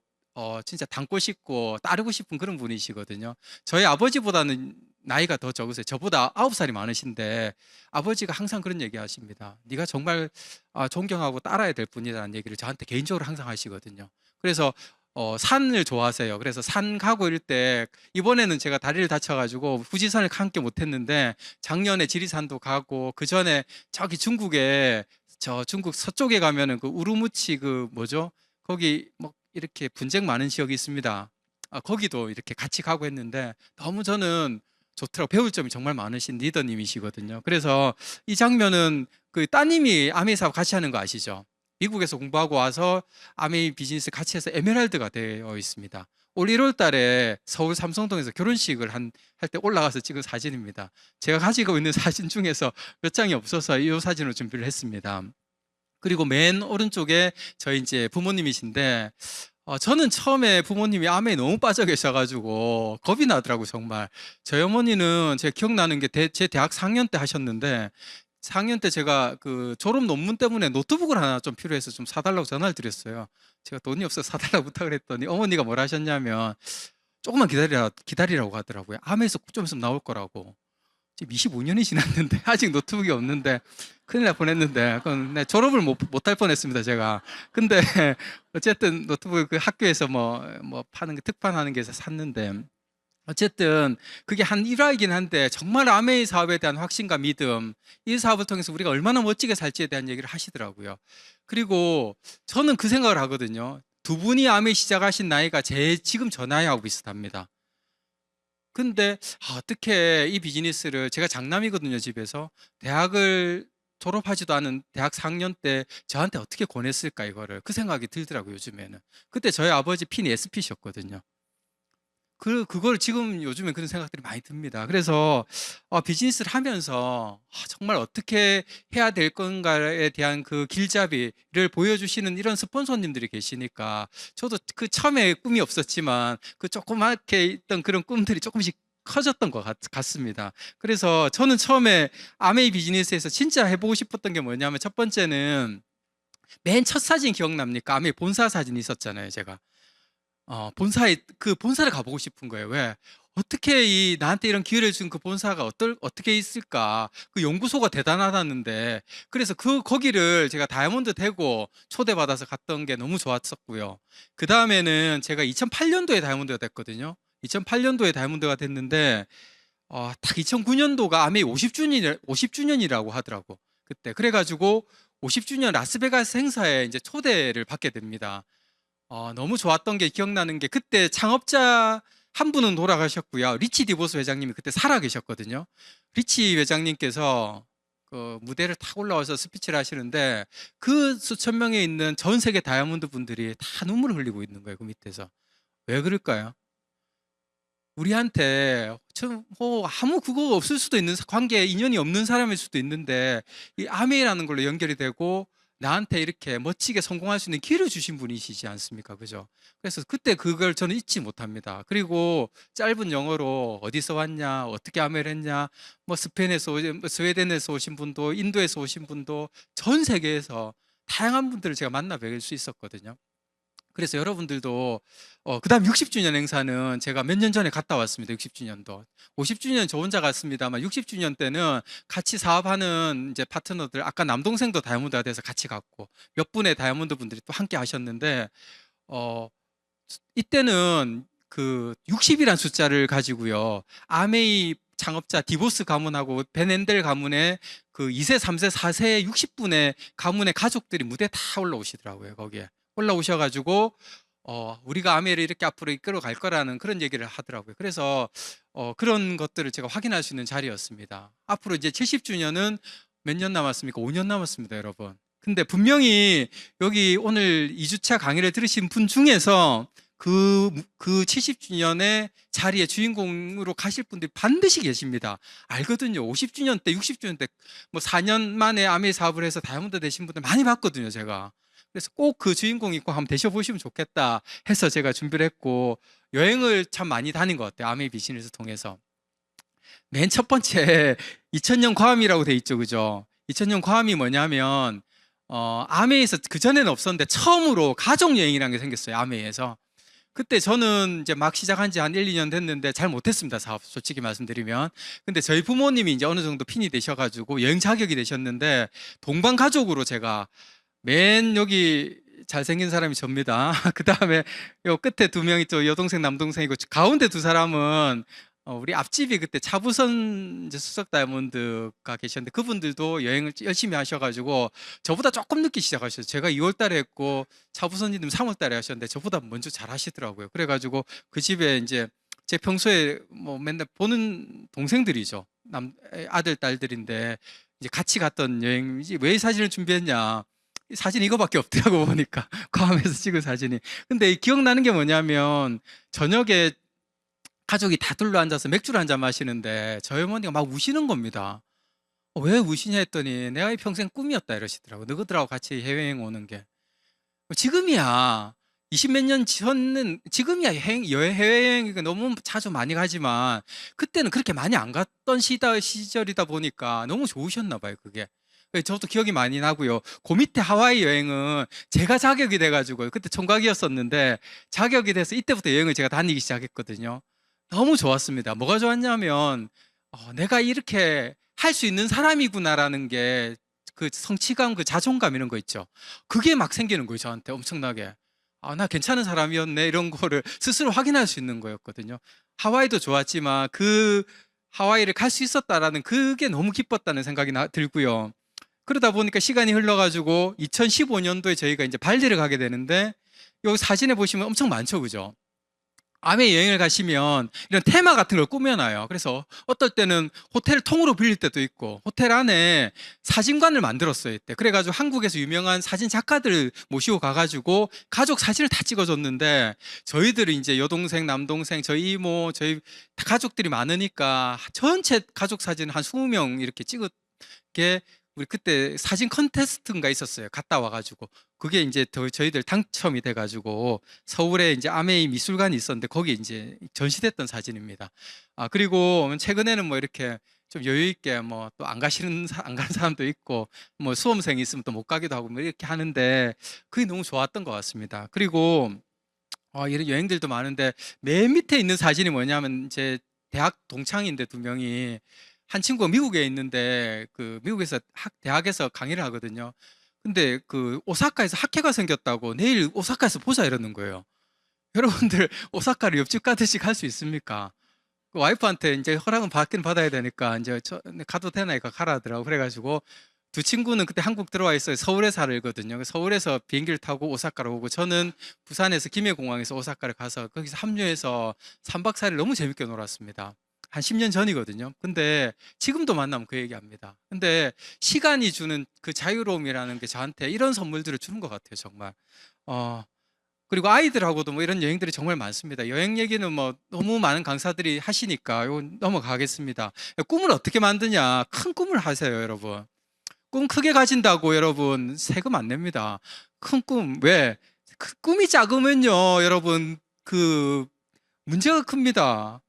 진짜 닮고 싶고 따르고 싶은 그런 분이시거든요. 저희 아버지보다는 나이가 더 적으세요. 저보다 9살이 많으신데 아버지가 항상 그런 얘기 하십니다. 네가 정말 존경하고 따라야 될 분이라는 얘기를 저한테 개인적으로 항상 하시거든요. 그래서 산을 좋아하세요. 그래서 산 가고 이럴 때 이번에는 제가 다리를 다쳐가지고 후지산을 함께 못했는데 작년에 지리산도 가고 그 전에 저기 중국 서쪽에 가면은 그 우루무치 거기 뭐 이렇게 분쟁 많은 지역이 있습니다. 거기도 이렇게 같이 가고 했는데 너무 저는 좋더라고. 배울 점이 정말 많으신 리더님이시거든요. 그래서 이 장면은 그 따님이 아메이 사업 같이 하는 거 아시죠? 미국에서 공부하고 와서 아메이 비즈니스 같이 해서 에메랄드가 되어 있습니다. 올 1월 달에 서울 삼성동에서 결혼식을 할 때 올라가서 찍은 사진입니다. 제가 가지고 있는 사진 중에서 몇 장이 없어서 이 사진을 준비를 했습니다. 그리고 맨 오른쪽에 저희 이제 부모님이신데 저는 처음에 부모님이 암에 너무 빠져 계셔가지고 겁이 나더라고요, 정말. 저희 어머니는 제가 기억나는 게 제 대학 4학년 때 하셨는데 4학년 때 제가 그 졸업 논문 때문에 노트북을 하나 좀 필요해서 좀 사달라고 전화를 드렸어요. 제가 돈이 없어서 사달라고 부탁을 했더니 어머니가 뭐라 하셨냐면 조금만 기다리라고 하더라고요. 암에서 좀 있으면 나올 거라고. 지금 25년이 지났는데 아직 노트북이 없는데 큰일 날 뻔했는데 그건 졸업을 못할 뻔했습니다, 제가. 근데 어쨌든 노트북 그 학교에서 뭐 파는 게 특판하는 게서 샀는데 어쨌든 그게 한 일화이긴 한데 정말 아메이 사업에 대한 확신과 믿음, 이 사업을 통해서 우리가 얼마나 멋지게 살지에 대한 얘기를 하시더라고요. 그리고 저는 그 생각을 하거든요. 두 분이 아메이 시작하신 나이가 지금 저 나이하고 비슷합니다. 근데 어떻게 이 비즈니스를, 제가 장남이거든요, 집에서. 대학을 졸업하지도 않은 대학 4학년 때 저한테 어떻게 권했을까, 이거를. 그 생각이 들더라고요, 요즘에는. 그때 저희 아버지 핀이 SP셨거든요. 그걸 지금 요즘에 그런 생각들이 많이 듭니다. 그래서 비즈니스를 하면서 정말 어떻게 해야 될 건가에 대한 그 길잡이를 보여주시는 이런 스폰서님들이 계시니까 저도 그 처음에 꿈이 없었지만 그 조그맣게 있던 그런 꿈들이 조금씩 커졌던 것 같습니다. 그래서 저는 처음에 아메이 비즈니스에서 진짜 해보고 싶었던 게 뭐냐면 첫 번째는 맨 첫 사진 기억납니까? 아메이 본사 사진이 있었잖아요, 제가. 그 본사를 가보고 싶은 거예요. 왜? 어떻게 나한테 이런 기회를 준 그 본사가 어떻게 있을까? 그 연구소가 대단하다는데. 그래서 거기를 제가 다이아몬드 대고 초대받아서 갔던 게 너무 좋았었고요. 그 다음에는 제가 2008년도에 다이아몬드가 됐거든요. 2008년도에 다이아몬드가 됐는데, 딱 2009년도가 아메이 50주년이라고 하더라고. 그때. 그래가지고 50주년 라스베가스 행사에 이제 초대를 받게 됩니다. 너무 좋았던 게 기억나는 게 그때 창업자 한 분은 돌아가셨고요. 리치 디보스 회장님이 그때 살아 계셨거든요. 리치 회장님께서 그 무대를 탁 올라와서 스피치를 하시는데 그 수천 명에 있는 전 세계 다이아몬드 분들이 다 눈물을 흘리고 있는 거예요. 그 밑에서. 왜 그럴까요? 우리한테 뭐 아무 그거 없을 수도 있는 관계에 인연이 없는 사람일 수도 있는데 이 아메이라는 걸로 연결이 되고 나한테 이렇게 멋지게 성공할 수 있는 기회를 주신 분이시지 않습니까? 그죠? 그래서 그때 그걸 저는 잊지 못합니다. 그리고 짧은 영어로 어디서 왔냐, 어떻게 아메이를 했냐, 뭐 스웨덴에서 오신 분도, 인도에서 오신 분도 전 세계에서 다양한 분들을 제가 만나 뵐 수 있었거든요. 그래서 여러분들도 그다음 60주년 행사는 제가 몇 년 전에 갔다 왔습니다. 60주년도. 50주년 저 혼자 갔습니다만 60주년 때는 같이 사업하는 이제 파트너들 아까 남동생도 다이아몬드가 돼서 같이 갔고 몇 분의 다이아몬드 분들이 또 함께 하셨는데 어 이때는 그 60이란 숫자를 가지고요. 아메이 창업자 디보스 가문하고 벤엔델 가문의 그 2세, 3세, 4세, 60분의 가문의 가족들이 무대에 다 올라오시더라고요. 거기에. 올라오셔가지고 우리가 아메이를 이렇게 앞으로 이끌어 갈 거라는 그런 얘기를 하더라고요. 그래서 그런 것들을 제가 확인할 수 있는 자리였습니다. 앞으로 이제 70주년은 몇 년 남았습니까? 5년 남았습니다, 여러분. 근데 분명히 여기 오늘 2주차 강의를 들으신 분 중에서 그 70주년의 자리에 주인공으로 가실 분들이 반드시 계십니다. 알거든요. 50주년 때, 60주년 때, 뭐 4년 만에 아메이 사업을 해서 다이아몬드 되신 분들 많이 봤거든요, 제가. 그래서 꼭 그 주인공이 꼭 한번 되셔보시면 좋겠다 해서 제가 준비를 했고, 여행을 참 많이 다닌 것 같아요. 아메이 비즈니스 통해서. 맨 첫 번째, 2000년 과암이라고 돼 있죠, 그죠? 2000년 과암이 뭐냐면, 아메이에서 그전에는 없었는데, 처음으로 가족여행이라는 게 생겼어요, 아메이에서. 그때 저는 이제 막 시작한 지 한 1, 2년 됐는데 잘 못했습니다, 사업. 솔직히 말씀드리면. 근데 저희 부모님이 이제 어느 정도 핀이 되셔가지고 여행 자격이 되셨는데 동반 가족으로 제가 맨 여기 잘생긴 사람이 접니다. 그 다음에 요 끝에 두 명이 또 여동생, 남동생이고 가운데 두 사람은 우리 앞집이 그때 차부선 이제 수석 다이아몬드가 계셨는데 그분들도 여행을 열심히 하셔가지고 저보다 조금 늦게 시작하셨어요. 제가 2월 달에 했고 차부선님은 3월 달에 하셨는데 저보다 먼저 잘 하시더라고요. 그래가지고 그 집에 이제 제 평소에 뭐 맨날 보는 동생들이죠. 아들, 딸들인데 이제 같이 갔던 여행이지 왜 이 사진을 준비했냐. 사진 이거밖에 없더라고 보니까 괌에서 찍은 사진이. 근데 기억나는 게 뭐냐면 저녁에 가족이 다 둘러앉아서 맥주를 한 잔 마시는데 저희 어머니가 막 우시는 겁니다. 왜 우시냐 했더니 내가 이 평생 꿈이었다 이러시더라고. 너희들하고 같이 해외여행 오는 게. 지금이야 20몇 년 전은 지금이야 해외여행 너무 자주 많이 가지만 그때는 그렇게 많이 안 갔던 시절이다 보니까 너무 좋으셨나 봐요 그게. 저도 기억이 많이 나고요. 그 밑에 하와이 여행은 제가 자격이 돼가지고 그때 총각이었었는데 자격이 돼서 이때부터 여행을 제가 다니기 시작했거든요. 너무 좋았습니다. 뭐가 좋았냐면 내가 이렇게 할 수 있는 사람이구나라는 게 그 성취감, 그 자존감 이런 거 있죠. 그게 막 생기는 거예요. 저한테 엄청나게. 나 괜찮은 사람이었네 이런 거를 스스로 확인할 수 있는 거였거든요. 하와이도 좋았지만 그 하와이를 갈 수 있었다라는 그게 너무 기뻤다는 생각이 들고요. 그러다 보니까 시간이 흘러가지고 2015년도에 저희가 이제 발리를 가게 되는데 여기 사진에 보시면 엄청 많죠, 그죠? 아메 여행을 가시면 이런 테마 같은 걸 꾸며놔요. 그래서 어떨 때는 호텔 통으로 빌릴 때도 있고 호텔 안에 사진관을 만들었어요. 이때. 그래가지고 한국에서 유명한 사진 작가들 모시고 가가지고 가족 사진을 다 찍어줬는데 저희들은 이제 여동생, 남동생, 저희 이모, 저희 가족들이 많으니까 전체 가족 사진 한 20명 이렇게 찍었게 우리 그때 사진 컨테스트인가 있었어요. 갔다 와가지고 그게 이제 저희들 당첨이 돼가지고 서울에 이제 아메이 미술관이 있었는데 거기 이제 전시됐던 사진입니다. 아 그리고 최근에는 뭐 이렇게 좀 여유 있게 뭐 또 안 가는 사람도 있고 뭐 수험생이 있으면 또 못 가기도 하고 뭐 이렇게 하는데 그게 너무 좋았던 것 같습니다. 그리고 이런 여행들도 많은데 맨 밑에 있는 사진이 뭐냐면 제 대학 동창인데 두 명이 한 친구가 미국에 있는데 그 미국에서 대학에서 강의를 하거든요. 근데 그 오사카에서 학회가 생겼다고 내일 오사카에서 보자 이러는 거예요. 여러분들 오사카를 옆집 가듯이 갈 수 있습니까? 그 와이프한테 이제 허락은 받긴 받아야 되니까 이제 가도 되나 이거 가라 하더라고. 그래가지고 두 친구는 그때 한국 들어와 있어요. 서울에 살거든요. 서울에서 비행기를 타고 오사카로 오고 저는 부산에서 김해공항에서 오사카를 가서 거기서 합류해서 3박 4일 너무 재밌게 놀았습니다. 한 10년 전이거든요. 근데 지금도 만나면 그 얘기합니다. 근데 시간이 주는 그 자유로움이라는 게 저한테 이런 선물들을 주는 것 같아요, 정말. 그리고 아이들하고도 뭐 이런 여행들이 정말 많습니다. 여행 얘기는 뭐 너무 많은 강사들이 하시니까 요 넘어가겠습니다. 꿈을 어떻게 만드냐? 큰 꿈을 하세요, 여러분. 꿈 크게 가진다고 여러분 세금 안 냅니다. 큰 꿈, 왜? 꿈이 작으면요, 여러분, 그 문제가 큽니다.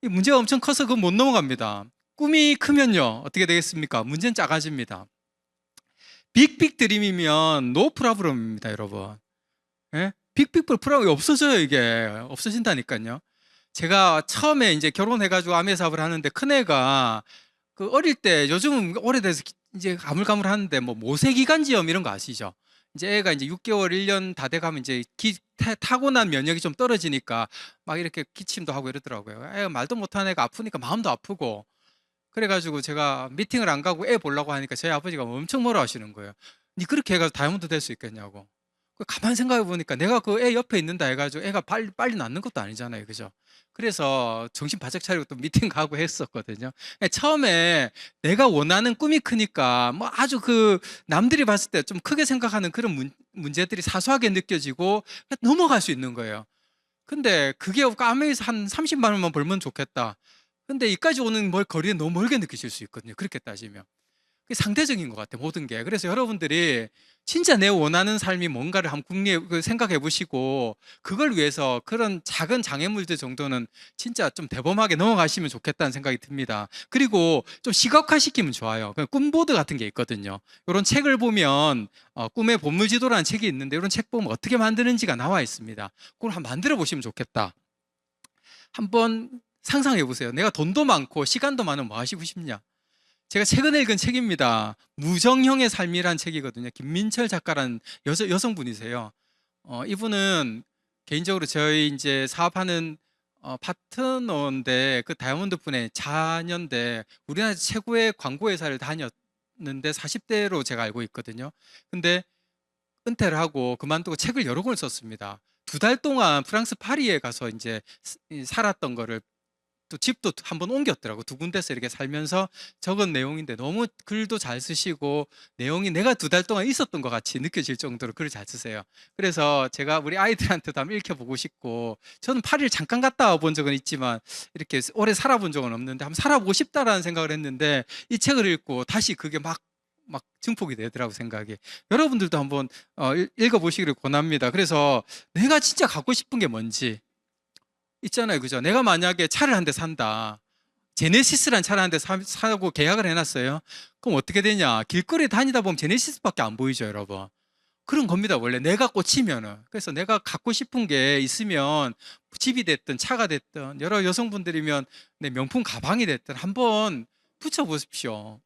이 문제가 엄청 커서 그건 못 넘어갑니다. 꿈이 크면요, 어떻게 되겠습니까? 문제는 작아집니다. 빅빅 드림이면 노 프라브럼입니다, 여러분. 예? 빅빅 프라브럼이 없어져요, 이게. 없어진다니까요. 제가 처음에 이제 결혼해가지고 아메 사업을 하는데 큰애가 그 어릴 때 요즘은 오래돼서 이제 가물가물하는데 뭐 모세기관지염 이런 거 아시죠? 이제 애가 이제 6개월, 1년 다 돼가면 이제 타고난 면역이 좀 떨어지니까 막 이렇게 기침도 하고 이러더라고요. 애가 말도 못하는 애가 아프니까 마음도 아프고 그래가지고 제가 미팅을 안 가고 애 보려고 하니까 저희 아버지가 엄청 뭐라 하시는 거예요. 니 그렇게 해가지고 다이아몬드 될 수 있겠냐고. 가만 생각해 보니까 내가 그 애 옆에 있는다 해가지고 애가 빨리 낫는 것도 아니잖아요. 그죠? 그래서 정신 바짝 차리고 또 미팅 가고 했었거든요. 처음에 내가 원하는 꿈이 크니까 뭐 아주 그 남들이 봤을 때 좀 크게 생각하는 그런 문제들이 사소하게 느껴지고 넘어갈 수 있는 거예요. 근데 그게 없고 아메에서 한 30만 원만 벌면 좋겠다. 근데 이까지 오는 거리는 너무 멀게 느끼실 수 있거든요. 그렇게 따지면. 그게 상대적인 것 같아요. 모든 게. 그래서 여러분들이 진짜 내 원하는 삶이 뭔가를 한번 생각해 보시고 그걸 위해서 그런 작은 장애물들 정도는 진짜 좀 대범하게 넘어가시면 좋겠다는 생각이 듭니다. 그리고 좀 시각화시키면 좋아요. 꿈보드 같은 게 있거든요. 이런 책을 보면 꿈의 보물지도라는 책이 있는데 이런 책 보면 어떻게 만드는지가 나와 있습니다. 그걸 한번 만들어 보시면 좋겠다. 한번 상상해 보세요. 내가 돈도 많고 시간도 많으면 뭐 하시고 싶냐? 제가 최근에 읽은 책입니다. 무정형의 삶이란 책이거든요. 김민철 작가라는 여성분이세요. 이분은 개인적으로 저희 이제 사업하는 파트너인데 그 다이아몬드 분의 자녀인데 우리나라 최고의 광고 회사를 다녔는데 40대로 제가 알고 있거든요. 근데 은퇴를 하고 그만두고 책을 여러 권을 썼습니다. 2달 동안 프랑스 파리에 가서 이제 살았던 거를 또 집도 한번 옮겼더라고. 2군데서 이렇게 살면서 적은 내용인데 너무 글도 잘 쓰시고 내용이 내가 2달 동안 있었던 것 같이 느껴질 정도로 글을 잘 쓰세요. 그래서 제가 우리 아이들한테도 한번 읽혀보고 싶고 저는 파리를 잠깐 갔다 와본 적은 있지만 이렇게 오래 살아본 적은 없는데 한번 살아보고 싶다라는 생각을 했는데 이 책을 읽고 다시 그게 막 증폭이 되더라고 생각이. 여러분들도 한번 읽어보시기를 권합니다. 그래서 내가 진짜 갖고 싶은 게 뭔지 있잖아요. 그죠? 내가 만약에 차를 한 대 산다. 제네시스란 차를 한 대 사고 계약을 해놨어요. 그럼 어떻게 되냐? 길거리에 다니다 보면 제네시스밖에 안 보이죠, 여러분. 그런 겁니다. 원래 내가 꽂히면은. 그래서 내가 갖고 싶은 게 있으면 집이 됐든 차가 됐든 여러 여성분들이면 내 명품 가방이 됐든 한번 붙여보십시오.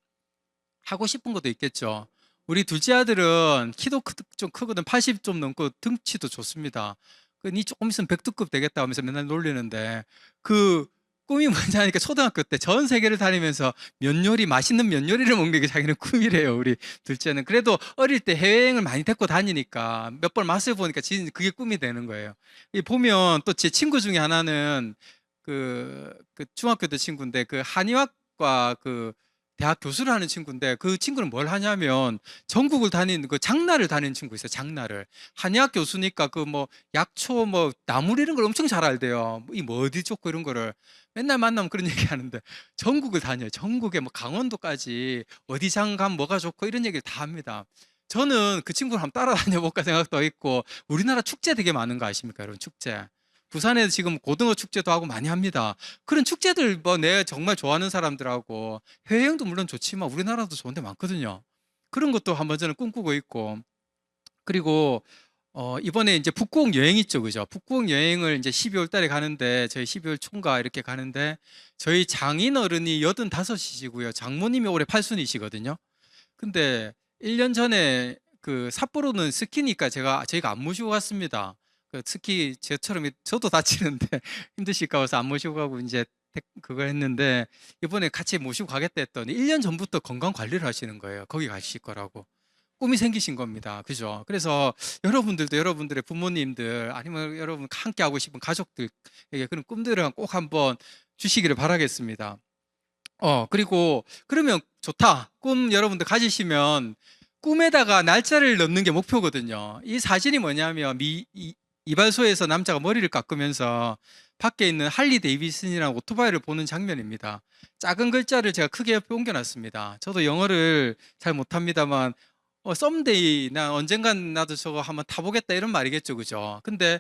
하고 싶은 것도 있겠죠. 우리 둘째 아들은 키도 좀 크거든. 80 좀 넘고 등치도 좋습니다. 니 조금 있으면 백두급 되겠다 하면서 맨날 놀리는데 그 꿈이 뭐냐 하니까 초등학교 때 전 세계를 다니면서 맛있는 면 요리를 먹는 게 자기는 꿈이래요. 우리 둘째는. 그래도 어릴 때 해외여행을 많이 데리고 다니니까 몇 번 맛을 보니까 그게 꿈이 되는 거예요. 이 보면 또 제 친구 중에 하나는 그 중학교 때 친구인데 그 한의학과 그 대학 교수를 하는 친구인데 그 친구는 뭘 하냐면 전국을 다니는 그 장날을 다니는 친구 있어요. 장날을. 한의학 교수니까 그 뭐 약초 뭐 나물 이런 걸 엄청 잘 알대요. 이 뭐 어디 좋고 이런 거를 맨날 만나면 그런 얘기 하는데 전국을 다녀요. 전국에 뭐 강원도까지 어디 장 가면 뭐가 좋고 이런 얘기를 다 합니다. 저는 그 친구를 한번 따라다녀 볼까 생각도 있고 우리나라 축제 되게 많은 거 아십니까? 여러분 축제. 부산에 지금 고등어 축제도 하고 많이 합니다. 그런 축제들 뭐 내가 정말 좋아하는 사람들하고 해외여행도 물론 좋지만 우리나라도 좋은 데 많거든요. 그런 것도 한번 저는 꿈꾸고 있고 그리고 이번에 이제 북구옥 여행 있죠, 그죠? 북구옥 여행을 이제 12월 달에 가는데 저희 12월 초인가 이렇게 가는데 저희 장인 어른이 85이시고요. 장모님이 올해 8순이시거든요. 근데 1년 전에 그 삿포로는 스키니까 저희가 안 모시고 갔습니다. 그 스키 저처럼 저도 다치는데 힘드실까 봐서 안 모시고 가고 이제 그걸 했는데 이번에 같이 모시고 가겠다 했더니 1년 전부터 건강 관리를 하시는 거예요. 거기 가실 거라고. 꿈이 생기신 겁니다. 그죠? 그래서 여러분들도 여러분들의 부모님들 아니면 여러분 함께 하고 싶은 가족들에게 그런 꿈들을 꼭 한번 주시기를 바라겠습니다. 그리고 그러면 좋다. 꿈 여러분들 가지시면 꿈에다가 날짜를 넣는 게 목표거든요. 이 사진이 뭐냐면 이발소에서 남자가 머리를 깎으면서 밖에 있는 할리 데이비슨이라는 오토바이를 보는 장면입니다. 작은 글자를 제가 크게 옆에 옮겨놨습니다. 저도 영어를 잘 못합니다만 썸데이 나 언젠간 나도 저거 한번 타보겠다 이런 말이겠죠, 그죠? 근데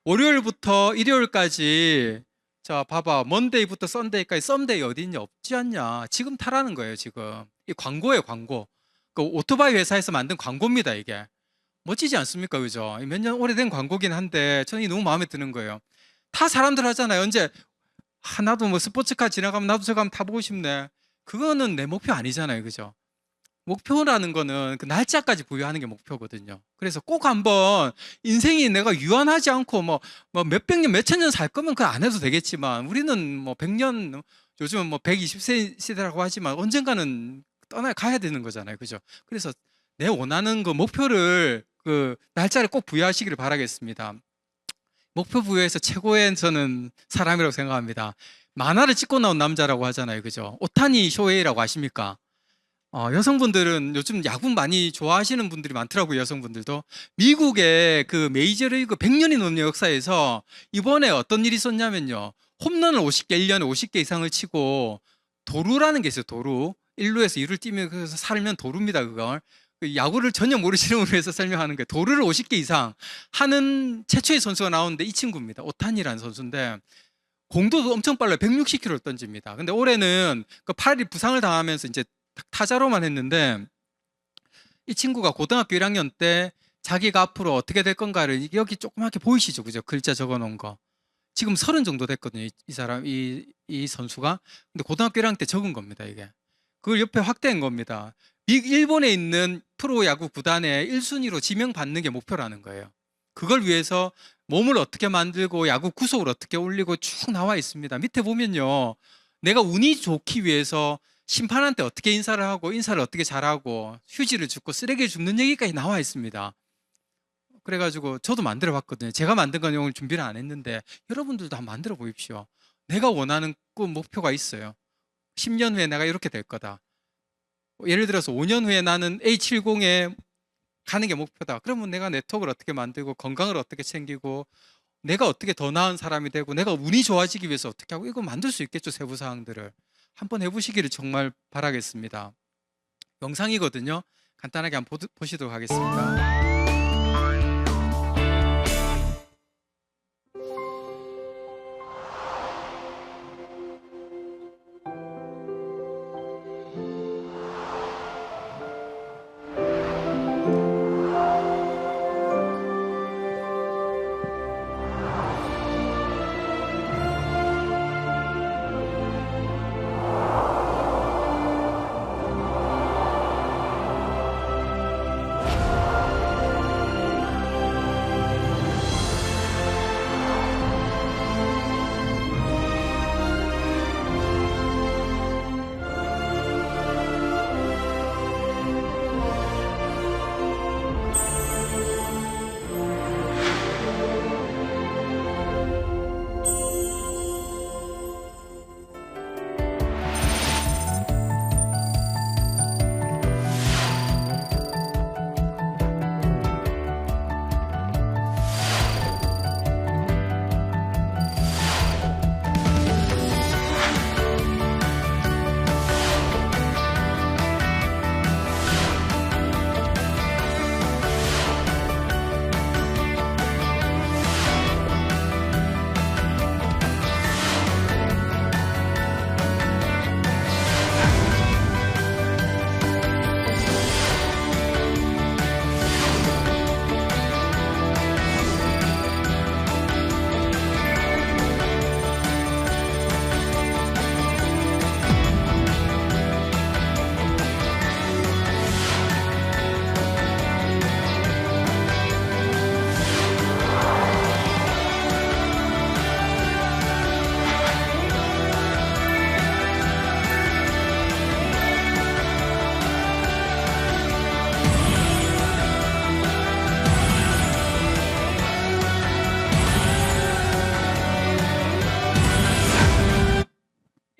월요일부터 일요일까지 자 봐봐 먼데이부터 썬데이까지 썸데이 어디 있냐 없지 않냐 지금 타라는 거예요. 지금 이 광고예요, 광고. 그 오토바이 회사에서 만든 광고입니다. 이게 멋지지 않습니까, 그죠? 몇 년 오래된 광고긴 한데 저는 이 너무 마음에 드는 거예요. 타 사람들 하잖아요. 언제 나도 뭐 스포츠카 지나가면 나도 저거 한번 타보고 싶네. 그거는 내 목표 아니잖아요, 그죠? 목표라는 거는 그 날짜까지 부여하는 게 목표거든요. 그래서 꼭 한번 인생이 내가 유한하지 않고 뭐 몇백 년, 몇천 년 살 거면 그거 안 해도 되겠지만 우리는 뭐 100년, 요즘은 뭐 120세 시대라고 하지만 언젠가는 가야 되는 거잖아요. 그죠? 그래서 내 원하는 그 목표를 그 날짜를 꼭 부여하시기를 바라겠습니다. 목표 부여에서 최고의 저는 사람이라고 생각합니다. 만화를 찍고 나온 남자라고 하잖아요. 그죠? 오타니 쇼헤이라고 아십니까? 여성분들은 요즘 야구 많이 좋아하시는 분들이 많더라고요. 여성분들도. 미국의 그 메이저리그 100년이 넘는 역사에서 이번에 어떤 일이 있었냐면요. 홈런을 50개, 1년에 50개 이상을 치고 도루라는 게 있어요. 도루. 1루에서 2루를 뛰면서 살면 도루입니다. 그걸. 그 야구를 전혀 모르시는 분을 위해서 설명하는 거예요. 도루를 50개 이상 하는 최초의 선수가 나오는데 이 친구입니다. 오타니라는 선수인데 공도 엄청 빨라요. 160km를 던집니다. 근데 올해는 그 팔이 부상을 당하면서 이제 타자로만 했는데 이 친구가 고등학교 1학년 때 자기가 앞으로 어떻게 될 건가를 여기 조그맣게 보이시죠? 그죠? 글자 적어 놓은 거. 지금 30 정도 됐거든요. 이 사람, 이 선수가. 근데 고등학교 1학년 때 적은 겁니다, 이게. 그걸 옆에 확대한 겁니다. 일본에 있는 프로야구 구단에 1순위로 지명받는 게 목표라는 거예요. 그걸 위해서 몸을 어떻게 만들고 야구 구속을 어떻게 올리고 쭉 나와 있습니다. 밑에 보면요. 내가 운이 좋기 위해서 심판한테 어떻게 인사를 하고 인사를 어떻게 잘하고 휴지를 줍고 쓰레기를 줍는 얘기까지 나와 있습니다. 그래가지고 저도 만들어 봤거든요. 제가 만든 건 오늘 준비를 안 했는데 여러분들도 한번 만들어 보십시오. 내가 원하는 꿈 목표가 있어요. 10년 후에 내가 이렇게 될 거다. 예를 들어서 5년 후에 나는 A70에 가는 게 목표다. 그러면 내가 네트워크를 어떻게 만들고 건강을 어떻게 챙기고 내가 어떻게 더 나은 사람이 되고 내가 운이 좋아지기 위해서 어떻게 하고 이거 만들 수 있겠죠. 세부 사항들을 한번 해보시기를 정말 바라겠습니다. 영상이거든요. 간단하게 한번 보시도록 하겠습니다.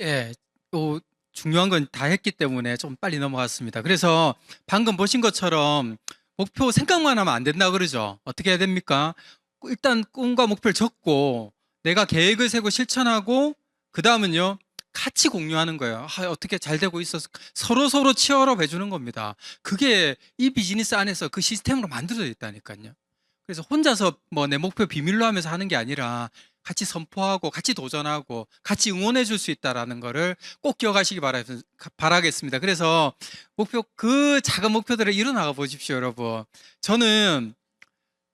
예, 또 중요한 건 다 했기 때문에 좀 빨리 넘어갔습니다. 그래서 방금 보신 것처럼 목표 생각만 하면 안 된다 그러죠. 어떻게 해야 됩니까? 일단 꿈과 목표를 적고 내가 계획을 세고 실천하고 그 다음은요 같이 공유하는 거예요. 어떻게 잘 되고 있어서 서로 치어업 해주는 겁니다. 그게 이 비즈니스 안에서 그 시스템으로 만들어져 있다니까요. 그래서 혼자서 뭐 내 목표 비밀로 하면서 하는 게 아니라 같이 선포하고 같이 도전하고 같이 응원해 줄 수 있다라는 거를 꼭 기억하시기 바라겠습니다. 그래서 그 작은 목표들을 이뤄나가 보십시오, 여러분. 저는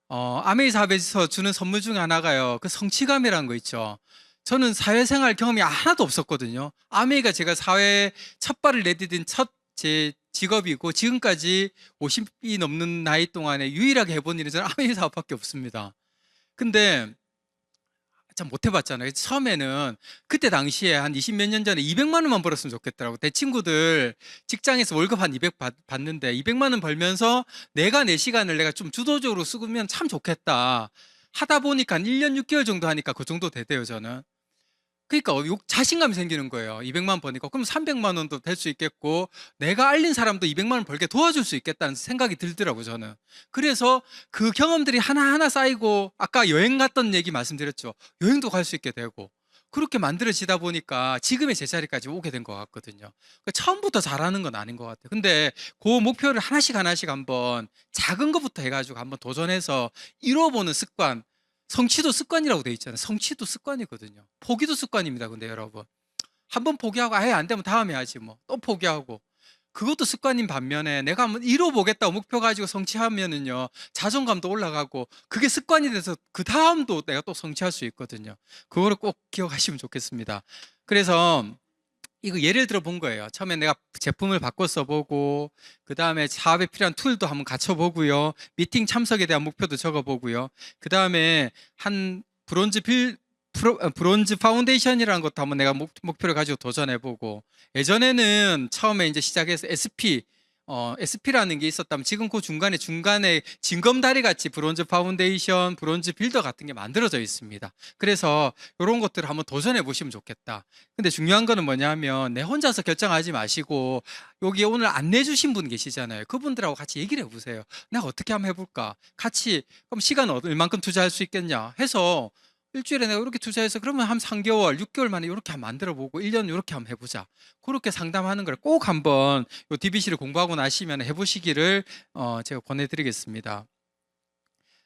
아메이 사업에서 주는 선물 중에 하나가요. 그 성취감이라는 거 있죠. 저는 사회생활 경험이 하나도 없었거든요. 아메이가 제가 사회에 첫 발을 내디딘 첫 제 직업이고 지금까지 50이 넘는 나이 동안에 유일하게 해본 일은 저는 아메이 사업밖에 없습니다. 근데 참 못 해봤잖아요. 처음에는 그때 당시에 한 20 몇 년 전에 200만 원만 벌었으면 좋겠더라고. 내 친구들 직장에서 월급 한 200 받는데 200만 원 벌면서 내가 내 시간을 내가 좀 주도적으로 쓰면 참 좋겠다. 하다 보니까 한 1년 6개월 정도 하니까 그 정도 되대요, 저는. 그러니까 자신감이 생기는 거예요. 200만 원 버니까. 그럼 300만 원도 될 수 있겠고 내가 알린 사람도 200만 원 벌게 도와줄 수 있겠다는 생각이 들더라고요, 저는. 그래서 그 경험들이 하나하나 쌓이고 아까 여행 갔던 얘기 말씀드렸죠. 여행도 갈 수 있게 되고 그렇게 만들어지다 보니까 지금의 제 자리까지 오게 된 것 같거든요. 그러니까 처음부터 잘하는 건 아닌 것 같아요. 근데 그 목표를 하나씩 하나씩 한번 작은 것부터 해가지고 한번 도전해서 이뤄보는 습관, 성취도 습관이라고 돼 있잖아요. 성취도 습관이거든요. 포기도 습관입니다. 근데 여러분 한번 포기하고 아예 안 되면 다음에 하지 뭐 또 포기하고 그것도 습관인 반면에 내가 한번 이뤄보겠다고 목표 가지고 성취하면은요 자존감도 올라가고 그게 습관이 돼서 그 다음도 내가 또 성취할 수 있거든요. 그거를 꼭 기억하시면 좋겠습니다. 그래서 이거 예를 들어 본 거예요. 처음에 내가 제품을 바꿔 써보고 그 다음에 사업에 필요한 툴도 한번 갖춰보고요. 미팅 참석에 대한 목표도 적어보고요. 그 다음에 한 브론즈 파운데이션이라는 것도 한번 내가 목표를 가지고 도전해보고 예전에는 처음에 이제 시작해서 SP라는 게 있었다면 지금 그 중간에 징검다리 같이 브론즈 파운데이션, 브론즈 빌더 같은 게 만들어져 있습니다. 그래서 이런 것들을 한번 도전해 보시면 좋겠다. 근데 중요한 거는 뭐냐면 내 혼자서 결정하지 마시고 여기 오늘 안내 주신 분 계시잖아요. 그분들하고 같이 얘기를 해보세요. 내가 어떻게 한번 해볼까? 같이 그럼 시간 얼만큼 투자할 수 있겠냐 해서 일주일에 내가 이렇게 투자해서 그러면 한 3개월, 6개월 만에 이렇게 한번 만들어 보고 1년 이렇게 한번 해보자. 그렇게 상담하는 걸 꼭 한번 요 DBC를 공부하고 나시면 해보시기를 제가 권해드리겠습니다.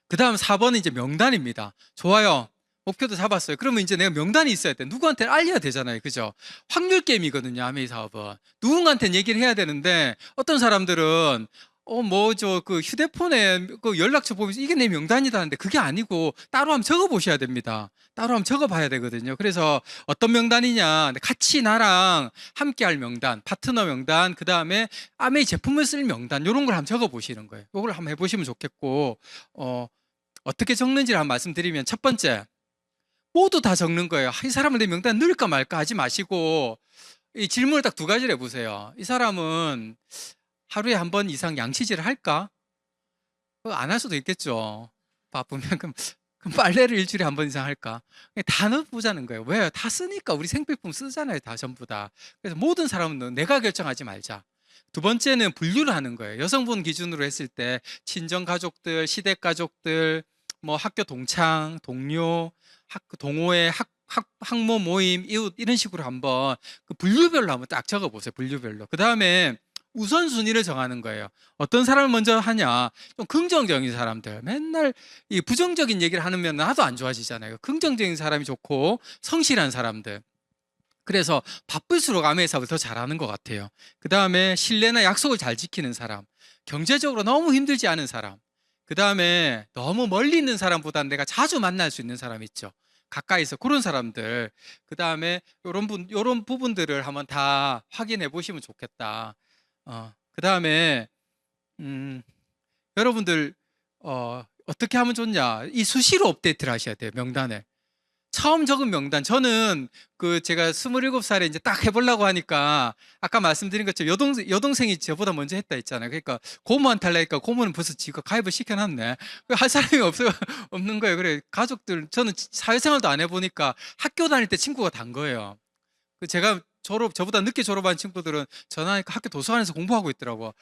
그 다음 4번은 이제 명단입니다. 좋아요. 목표도 잡았어요. 그러면 이제 내가 명단이 있어야 돼. 누구한테 알려야 되잖아요. 그죠? 확률 게임이거든요. 아메이 사업은. 누군가한테 얘기를 해야 되는데 어떤 사람들은 그 휴대폰에 그 연락처 보면서 이게 내 명단이다 하는데 그게 아니고 따로 한번 적어 보셔야 됩니다. 따로 한번 적어 봐야 되거든요. 그래서 어떤 명단이냐. 같이 나랑 함께 할 명단, 파트너 명단, 그 다음에 아메이 제품을 쓸 명단, 이런 걸 한번 적어 보시는 거예요. 이걸 한번 해보시면 좋겠고, 어떻게 적는지를 한번 말씀드리면 첫 번째, 모두 다 적는 거예요. 이 사람을 내 명단 넣을까 말까 하지 마시고, 이 질문을 딱 두 가지를 해보세요. 이 사람은 하루에 한 번 이상 양치질을 할까? 안 할 수도 있겠죠. 바쁘면. 그럼 빨래를 일주일에 한 번 이상 할까? 다 넣어보자는 거예요. 왜? 다 쓰니까. 우리 생필품 쓰잖아요. 다 전부 다. 그래서 모든 사람은 내가 결정하지 말자. 두 번째는 분류를 하는 거예요. 여성분 기준으로 했을 때 친정 가족들, 시댁 가족들, 뭐 학교 동창, 동료, 동호회, 학모 모임, 이웃 이런 식으로 한번 그 분류별로 한번 딱 적어보세요. 분류별로. 그 다음에 우선순위를 정하는 거예요. 어떤 사람을 먼저 하냐? 좀 긍정적인 사람들. 맨날 이 부정적인 얘기를 하면 나도 안 좋아지잖아요. 긍정적인 사람이 좋고 성실한 사람들. 그래서 바쁠수록 아메이 사업을 더 잘하는 것 같아요. 그 다음에 신뢰나 약속을 잘 지키는 사람. 경제적으로 너무 힘들지 않은 사람. 그 다음에 너무 멀리 있는 사람보다는 내가 자주 만날 수 있는 사람 있죠. 가까이서 그런 사람들. 그 다음에 요런 부분들을 한번 다 확인해 보시면 좋겠다. 그 다음에 여러분들 어떻게 하면 좋냐? 이 수시로 업데이트를 하셔야 돼요. 명단에. 처음 적은 명단. 저는 제가 27살에 이제 딱 해보려고 하니까 아까 말씀드린 것처럼 여동생이 저보다 먼저 했다 했잖아요. 그러니까 고모한테 하려니까 고모는 벌써 지가 가입을 시켜놨네. 할 사람이 없는 거예요. 그래 가족들 저는 사회생활도 안 해보니까 학교 다닐 때 친구가 단 거예요. 제가 저보다 늦게 졸업한 친구들은 전화하니까 학교 도서관에서 공부하고 있더라고.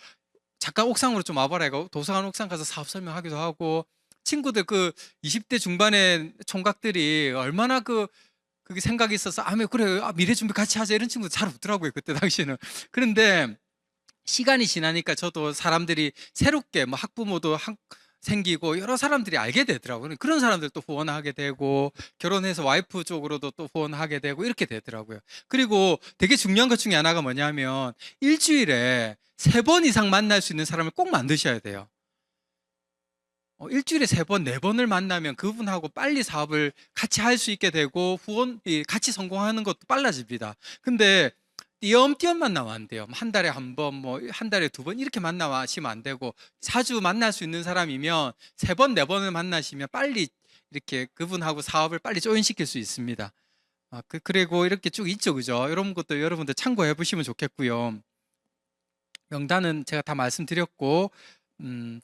잠깐 옥상으로 좀 와봐라 이거 도서관 옥상 가서 사업 설명하기도 하고 친구들 그 20대 중반의 총각들이 얼마나 그게 생각이 있어서 그래 미래 준비 같이 하자 이런 친구들 잘 없더라고요 그때 당시에는. 그런데 시간이 지나니까 저도 사람들이 새롭게 뭐 학부모도 생기고 여러 사람들이 알게 되더라고요. 그런 사람들 또 후원하게 되고 결혼해서 와이프 쪽으로도 또 후원하게 되고 이렇게 되더라고요. 그리고 되게 중요한 것 중에 하나가 뭐냐면 일주일에 3번 이상 만날 수 있는 사람을 꼭 만드셔야 돼요. 일주일에 3번, 4번을 만나면 그분하고 빨리 사업을 같이 할 수 있게 되고 같이 성공하는 것도 빨라집니다. 근데 띄엄띄엄 만나면 안 돼요. 한 달에 한 번, 뭐 한 달에 2번 이렇게 만나시면 안 되고 자주 만날 수 있는 사람이면 3번, 4번을 만나시면 빨리 이렇게 그분하고 사업을 빨리 조인시킬 수 있습니다. 그리고 이렇게 쭉 있죠, 그죠? 이런 것도 여러분들 참고해 보시면 좋겠고요. 명단은 제가 다 말씀드렸고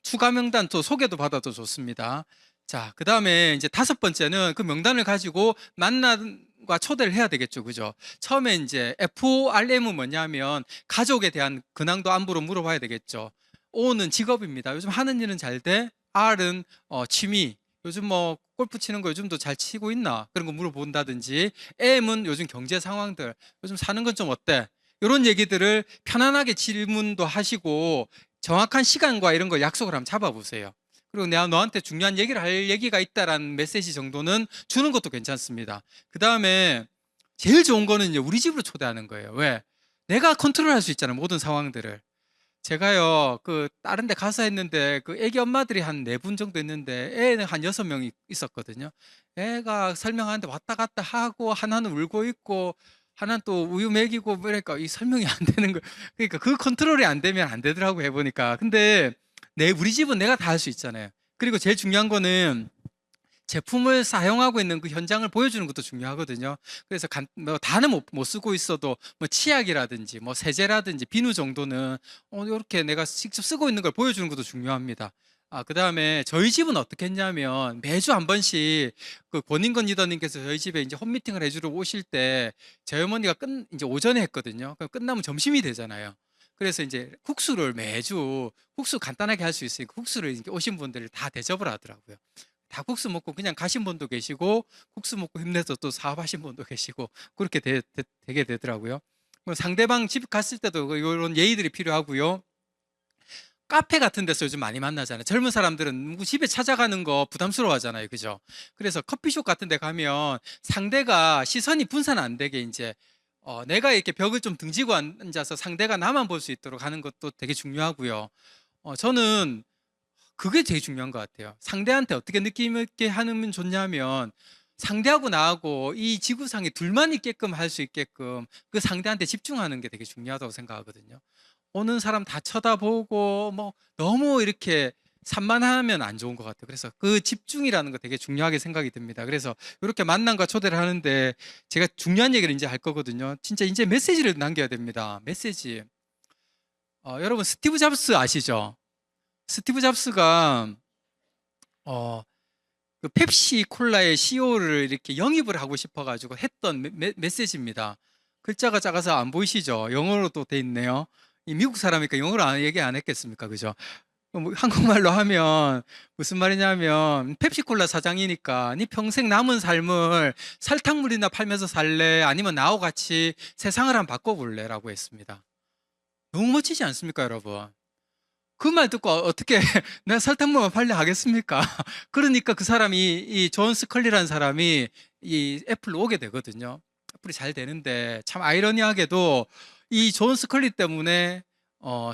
추가 명단 또 소개도 받아도 좋습니다. 자, 그 다음에 이제 5번째는 그 명단을 가지고 만남과 초대를 해야 되겠죠, 그죠? 처음에 이제 FORM은 뭐냐면 가족에 대한 근황도 안부로 물어봐야 되겠죠. O는 직업입니다. 요즘 하는 일은 잘 돼? R은 취미. 요즘 뭐 골프 치는 거 요즘도 잘 치고 있나? 그런 거 물어본다든지. M은 요즘 경제 상황들. 요즘 사는 건 좀 어때? 이런 얘기들을 편안하게 질문도 하시고 정확한 시간과 이런 거 약속을 한번 잡아보세요. 그리고 내가 너한테 중요한 얘기를 할 얘기가 있다라는 메시지 정도는 주는 것도 괜찮습니다. 그 다음에 제일 좋은 거는 이제 우리 집으로 초대하는 거예요. 왜? 내가 컨트롤할 수 있잖아요. 모든 상황들을. 제가요, 다른 데 가서 했는데, 애기 엄마들이 한 4분 정도 있는데, 애는 한 6명 있었거든요. 애가 설명하는데 왔다 갔다 하고, 하나는 울고 있고, 하나는 또 우유 먹이고, 그러니까 이 설명이 안 되는 거. 그러니까 그 컨트롤이 안 되면 안 되더라고, 해보니까. 근데, 우리 집은 내가 다 할 수 있잖아요. 그리고 제일 중요한 거는, 제품을 사용하고 있는 그 현장을 보여주는 것도 중요하거든요. 그래서 뭐 다는 못 쓰고 있어도 뭐 치약이라든지 뭐 세제라든지 비누 정도는 이렇게 내가 직접 쓰고 있는 걸 보여주는 것도 중요합니다. 그다음에 저희 집은 어떻게 했냐면 매주 한 번씩 그 권인건 리더님께서 저희 집에 이제 홈미팅을 해주러 오실 때 저희 어머니가 이제 오전에 했거든요. 그럼 끝나면 점심이 되잖아요. 그래서 이제 매주 국수 간단하게 할 수 있으니까 국수를 이렇게 오신 분들을 다 대접을 하더라고요. 다 국수 먹고 그냥 가신 분도 계시고 국수 먹고 힘내서 또 사업하신 분도 계시고 그렇게 되게 되더라고요. 상대방 집 갔을 때도 이런 예의들이 필요하고요. 카페 같은 데서 요즘 많이 만나잖아요. 젊은 사람들은 누구 집에 찾아가는 거 부담스러워 하잖아요. 그죠? 그래서 커피숍 같은 데 가면 상대가 시선이 분산 안 되게 이제 내가 이렇게 벽을 좀 등지고 앉아서 상대가 나만 볼 수 있도록 하는 것도 되게 중요하고요. 저는 그게 되게 중요한 것 같아요. 상대한테 어떻게 느낌 있게 하면 좋냐면 상대하고 나하고 이 지구상에 둘만 있게끔 할 수 있게끔 그 상대한테 집중하는 게 되게 중요하다고 생각하거든요. 오는 사람 다 쳐다보고 뭐 너무 이렇게 산만하면 안 좋은 것 같아요. 그래서 그 집중이라는 거 되게 중요하게 생각이 듭니다. 그래서 이렇게 만남과 초대를 하는데 제가 중요한 얘기를 이제 할 거거든요. 진짜 이제 메시지를 남겨야 됩니다. 메시지. 여러분 스티브 잡스 아시죠? 스티브 잡스가 그 펩시 콜라의 CEO를 이렇게 영입을 하고 싶어가지고 했던 메시지입니다. 글자가 작아서 안 보이시죠? 영어로도 돼 있네요. 이 미국 사람이니까 영어로 얘기 안 했겠습니까? 그죠? 뭐 한국말로 하면 무슨 말이냐면 펩시콜라 사장이니까 네 평생 남은 삶을 설탕물이나 팔면서 살래? 아니면 나하고 같이 세상을 한번 바꿔볼래? 라고 했습니다. 너무 멋지지 않습니까, 여러분? 그 말 듣고 어떻게 내가 설탕물만 팔려 하겠습니까? 그러니까 그 사람이 이 존 스컬리라는 사람이 이 애플로 오게 되거든요. 애플이 잘 되는데 참 아이러니하게도 이 존 스컬리 때문에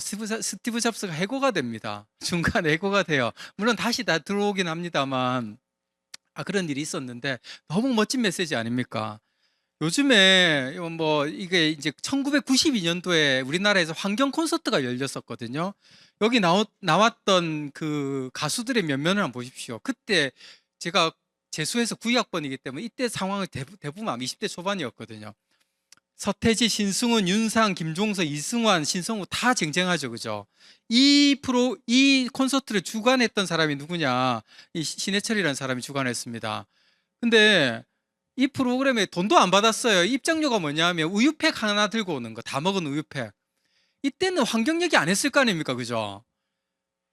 스티브 잡스가 해고가 됩니다. 중간에 해고가 돼요. 물론 다시 다 들어오긴 합니다만 그런 일이 있었는데 너무 멋진 메시지 아닙니까? 요즘에 뭐 이게 이제 1992년도에 우리나라에서 환경 콘서트가 열렸었거든요. 여기 나왔던 그 가수들의 면면을 한번 보십시오. 그때 제가 재수해서 9학번이기 때문에 이때 상황은 대부분 아마 20대 초반이었거든요. 서태지, 신승훈, 윤상, 김종서, 이승환, 신성우 다 쟁쟁하죠. 그죠? 이 콘서트를 주관했던 사람이 누구냐? 이 신해철이라는 사람이 주관했습니다. 근데 이 프로그램에 돈도 안 받았어요. 입장료가 뭐냐면 우유팩 하나 들고 오는 거, 다 먹은 우유팩. 이때는 환경 얘기 안 했을 거 아닙니까, 그죠?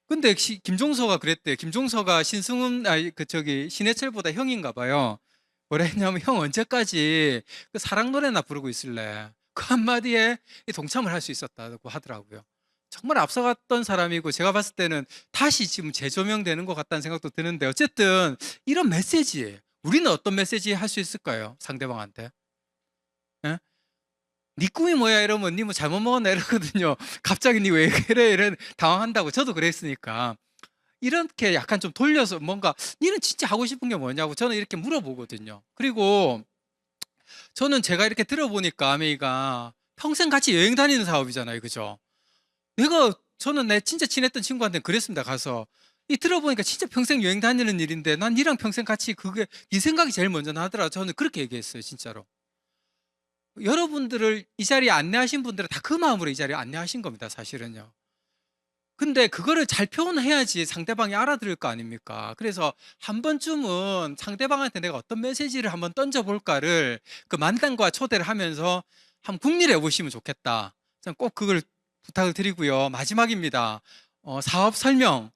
근데 김종서가 그랬대요. 김종서가 신해철보다 형인가 봐요. 뭐라 했냐면, 형 언제까지 그 사랑 노래나 부르고 있을래? 그 한마디에 동참을 할 수 있었다고 하더라고요. 정말 앞서갔던 사람이고, 제가 봤을 때는 다시 지금 재조명되는 것 같다는 생각도 드는데, 어쨌든 이런 메시지, 우리는 어떤 메시지 할 수 있을까요? 상대방한테. 예? 네 꿈이 뭐야? 이러면 니 뭐 잘못 먹었나? 이러거든요. 갑자기 니 왜 그래? 이런 당황한다고. 저도 그랬으니까. 이렇게 약간 좀 돌려서 뭔가 니는 진짜 하고 싶은 게 뭐냐고 저는 이렇게 물어보거든요. 그리고 저는 제가 이렇게 들어보니까 아메이가 평생 같이 여행 다니는 사업이잖아요. 그죠? 저는 내 진짜 친했던 친구한테는 그랬습니다. 가서. 이 들어보니까 진짜 평생 여행 다니는 일인데 난 니랑 평생 같이 그게 네 생각이 제일 먼저 나더라. 저는 그렇게 얘기했어요. 진짜로. 여러분들을 이 자리에 안내하신 분들은 다 그 마음으로 이 자리에 안내하신 겁니다. 사실은요. 근데 그거를 잘 표현해야지 상대방이 알아들을 거 아닙니까? 그래서 한 번쯤은 상대방한테 내가 어떤 메시지를 한번 던져볼까를 그 만남과 초대를 하면서 한번 궁리를 해보시면 좋겠다. 저는 꼭 그걸 부탁을 드리고요. 마지막입니다. 사업 설명.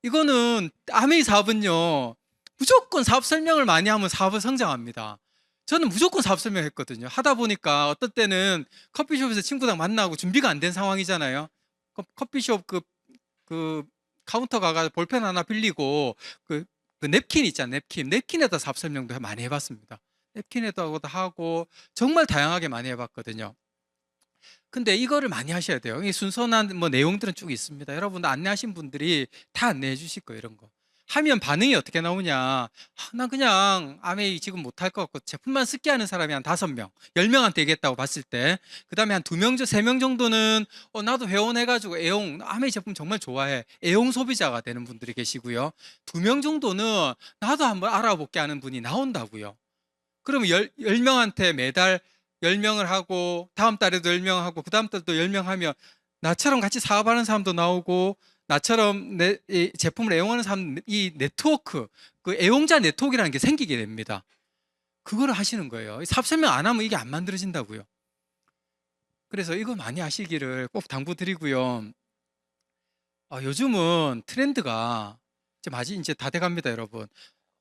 이거는 아메이 사업은요. 무조건 사업 설명을 많이 하면 사업은 성장합니다. 저는 무조건 사업 설명했거든요. 하다 보니까 어떤 때는 커피숍에서 친구랑 만나고 준비가 안 된 상황이잖아요. 커피숍 그 카운터 가가 볼펜 하나 빌리고 그 냅킨 있잖아요. 냅킨에다 사업 설명도 많이 해봤습니다. 냅킨에다가도 하고 정말 다양하게 많이 해봤거든요. 근데 이거를 많이 하셔야 돼요. 이 순서나 뭐 내용들은 쭉 있습니다. 여러분 안내하신 분들이 다 안내해 주실 거예요. 이런 거. 하면 반응이 어떻게 나오냐. 나 그냥 아메이 지금 못할 것 같고 제품만 쓰게 하는 사람이 한 5명, 10명한테 얘기했다고 봤을 때, 그 다음에 한 2명, 3명 정도는 나도 회원해가지고 애용, 아메이 제품 정말 좋아해. 애용 소비자가 되는 분들이 계시고요. 2명 정도는 나도 한번 알아볼게 하는 분이 나온다고요. 그러면 10명한테 매달 10명을 하고 다음 달에도 10명 하고 그 다음 달도 10명 하면 나처럼 같이 사업하는 사람도 나오고 나처럼 이 제품을 애용하는 사람, 이 네트워크, 그 애용자 네트워크라는 게 생기게 됩니다. 그거를 하시는 거예요. 사업 설명 안 하면 이게 안 만들어진다고요. 그래서 이거 많이 하시기를 꼭 당부드리고요. 요즘은 트렌드가 이제 다 돼갑니다, 여러분.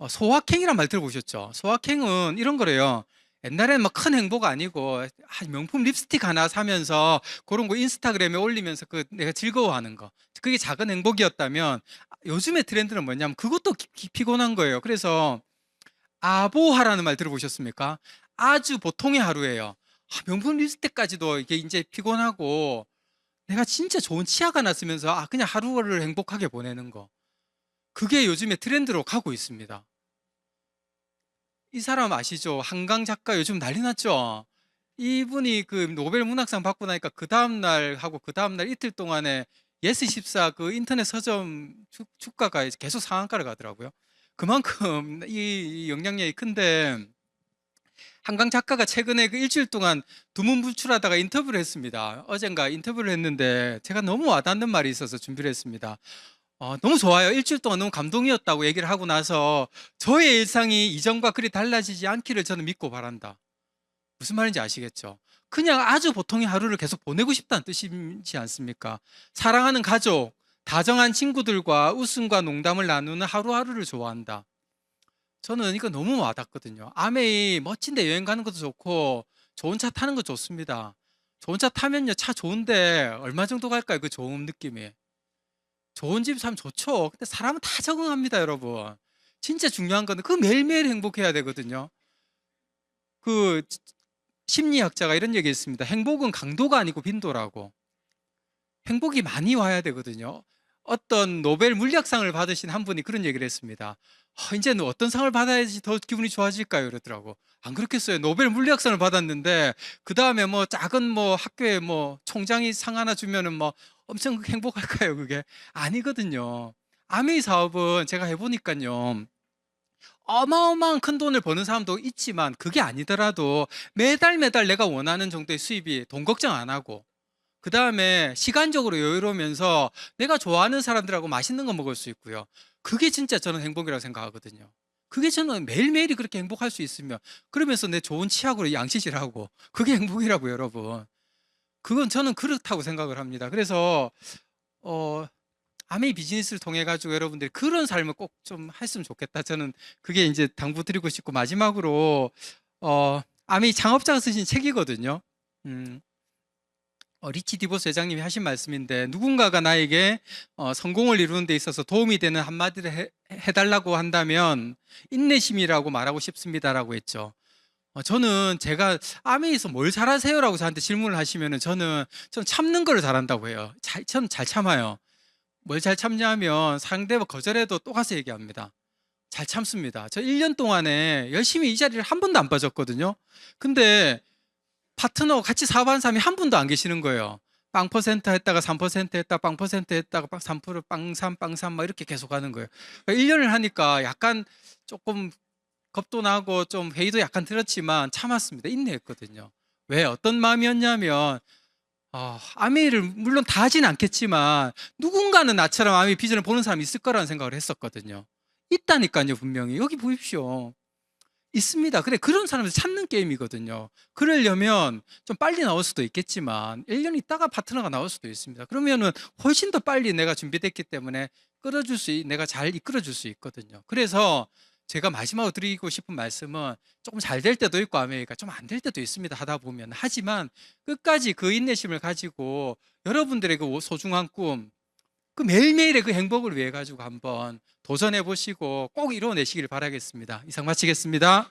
소확행이란 말 들어보셨죠? 소확행은 이런 거래요. 옛날에는 막 큰 행복 아니고 명품 립스틱 하나 사면서 그런 거 인스타그램에 올리면서 내가 즐거워하는 거, 그게 작은 행복이었다면, 요즘의 트렌드는 뭐냐면 그것도 피곤한 거예요. 그래서 아보하라는 말 들어보셨습니까? 아주 보통의 하루예요. 명품 립스틱까지도 이게 이제 피곤하고, 내가 진짜 좋은 치아가 났으면서 그냥 하루를 행복하게 보내는 거, 그게 요즘에 트렌드로 가고 있습니다. 이 사람 아시죠? 한강 작가 요즘 난리 났죠? 이분이 그 노벨 문학상 받고 나니까 그 다음날 하고 그 다음날 이틀 동안에 예스14 그 인터넷 서점 주가가 계속 상한가를 가더라고요. 그만큼 이 영향력이 큰데, 한강 작가가 최근에 그 일주일 동안 두문불출하다가 인터뷰를 했습니다. 어젠가 인터뷰를 했는데 제가 너무 와닿는 말이 있어서 준비를 했습니다. 너무 좋아요. 일주일 동안 너무 감동이었다고 얘기를 하고 나서 저의 일상이 이전과 그리 달라지지 않기를 저는 믿고 바란다. 무슨 말인지 아시겠죠? 그냥 아주 보통의 하루를 계속 보내고 싶다는 뜻이지 않습니까? 사랑하는 가족, 다정한 친구들과 웃음과 농담을 나누는 하루하루를 좋아한다. 저는 이거 너무 와닿거든요. 아메이 멋진데 여행 가는 것도 좋고 좋은 차 타는 거 좋습니다. 좋은 차 타면요, 차 좋은데 얼마 정도 갈까요? 그 좋은 느낌이. 좋은 집 사면 좋죠. 근데 사람은 다 적응합니다, 여러분. 진짜 중요한 거는 그 매일매일 행복해야 되거든요. 그 심리학자가 이런 얘기 했습니다. 행복은 강도가 아니고 빈도라고. 행복이 많이 와야 되거든요. 어떤 노벨 물리학상을 받으신 한 분이 그런 얘기를 했습니다. 이제는 어떤 상을 받아야지 더 기분이 좋아질까요? 이러더라고. 안 그렇겠어요. 노벨 물리학상을 받았는데 그 다음에 뭐 작은 뭐 학교에 뭐 총장이 상 하나 주면은 뭐 엄청 행복할까요? 그게 아니거든요. 아메이 사업은 제가 해보니까요, 어마어마한 큰 돈을 버는 사람도 있지만 그게 아니더라도 매달 매달 내가 원하는 정도의 수입이, 돈 걱정 안 하고, 그 다음에 시간적으로 여유로우면서 내가 좋아하는 사람들하고 맛있는 거 먹을 수 있고요. 그게 진짜 저는 행복이라고 생각하거든요. 그게 저는 매일매일이 그렇게 행복할 수 있으면, 그러면서 내 좋은 치약으로 양치질하고, 그게 행복이라고요, 여러분. 그건 저는 그렇다고 생각을 합니다. 그래서 아메이 비즈니스를 통해 가지고 여러분들이 그런 삶을 꼭 좀 했으면 좋겠다. 저는 그게 이제 당부드리고 싶고, 마지막으로 아메이 창업자가 쓰신 책이거든요. 음, 리치 디보스 회장님이 하신 말씀인데, 누군가가 나에게 성공을 이루는 데 있어서 도움이 되는 한마디를 해달라고 한다면 인내심이라고 말하고 싶습니다라고 했죠. 저는 제가 아메이에서 뭘 잘하세요라고 저한테 질문을 하시면은 저는 참는 거를 잘한다고 해요. 저는 잘 참아요. 뭘 잘 참냐면 상대가 거절해도 또 가서 얘기합니다. 잘 참습니다. 저 1년 동안에 열심히 이 자리를 한 번도 안 빠졌거든요. 근데 파트너 같이 사업하는 사람이 한 분도 안 계시는 거예요. 빵 퍼센트 했다가 3% 했다가 빵 퍼센트 했다가 3% 빵3 빵3 막 이렇게 계속 하는 거예요. 1년을 하니까 약간 조금 겁도 나고 좀 회의도 약간 들었지만 참았습니다. 인내했거든요. 왜? 어떤 마음이었냐면 아메이를 물론 다 하진 않겠지만 누군가는 나처럼 아메이 비전을 보는 사람이 있을 거라는 생각을 했었거든요. 있다니까요, 분명히. 여기 보십시오. 있습니다. 그래, 그런 사람을 찾는 게임이거든요. 그러려면 좀 빨리 나올 수도 있겠지만 1년 있다가 파트너가 나올 수도 있습니다. 그러면은 훨씬 더 빨리 내가 준비됐기 때문에 내가 잘 이끌어줄 수 있거든요. 그래서 제가 마지막으로 드리고 싶은 말씀은, 조금 잘 될 때도 있고 아메리카 좀 안 될 때도 있습니다. 하다 보면. 하지만 끝까지 그 인내심을 가지고 여러분들의 그 소중한 꿈, 그 매일매일의 그 행복을 위해 가지고 한번 도전해 보시고 꼭 이뤄내시길 바라겠습니다. 이상 마치겠습니다.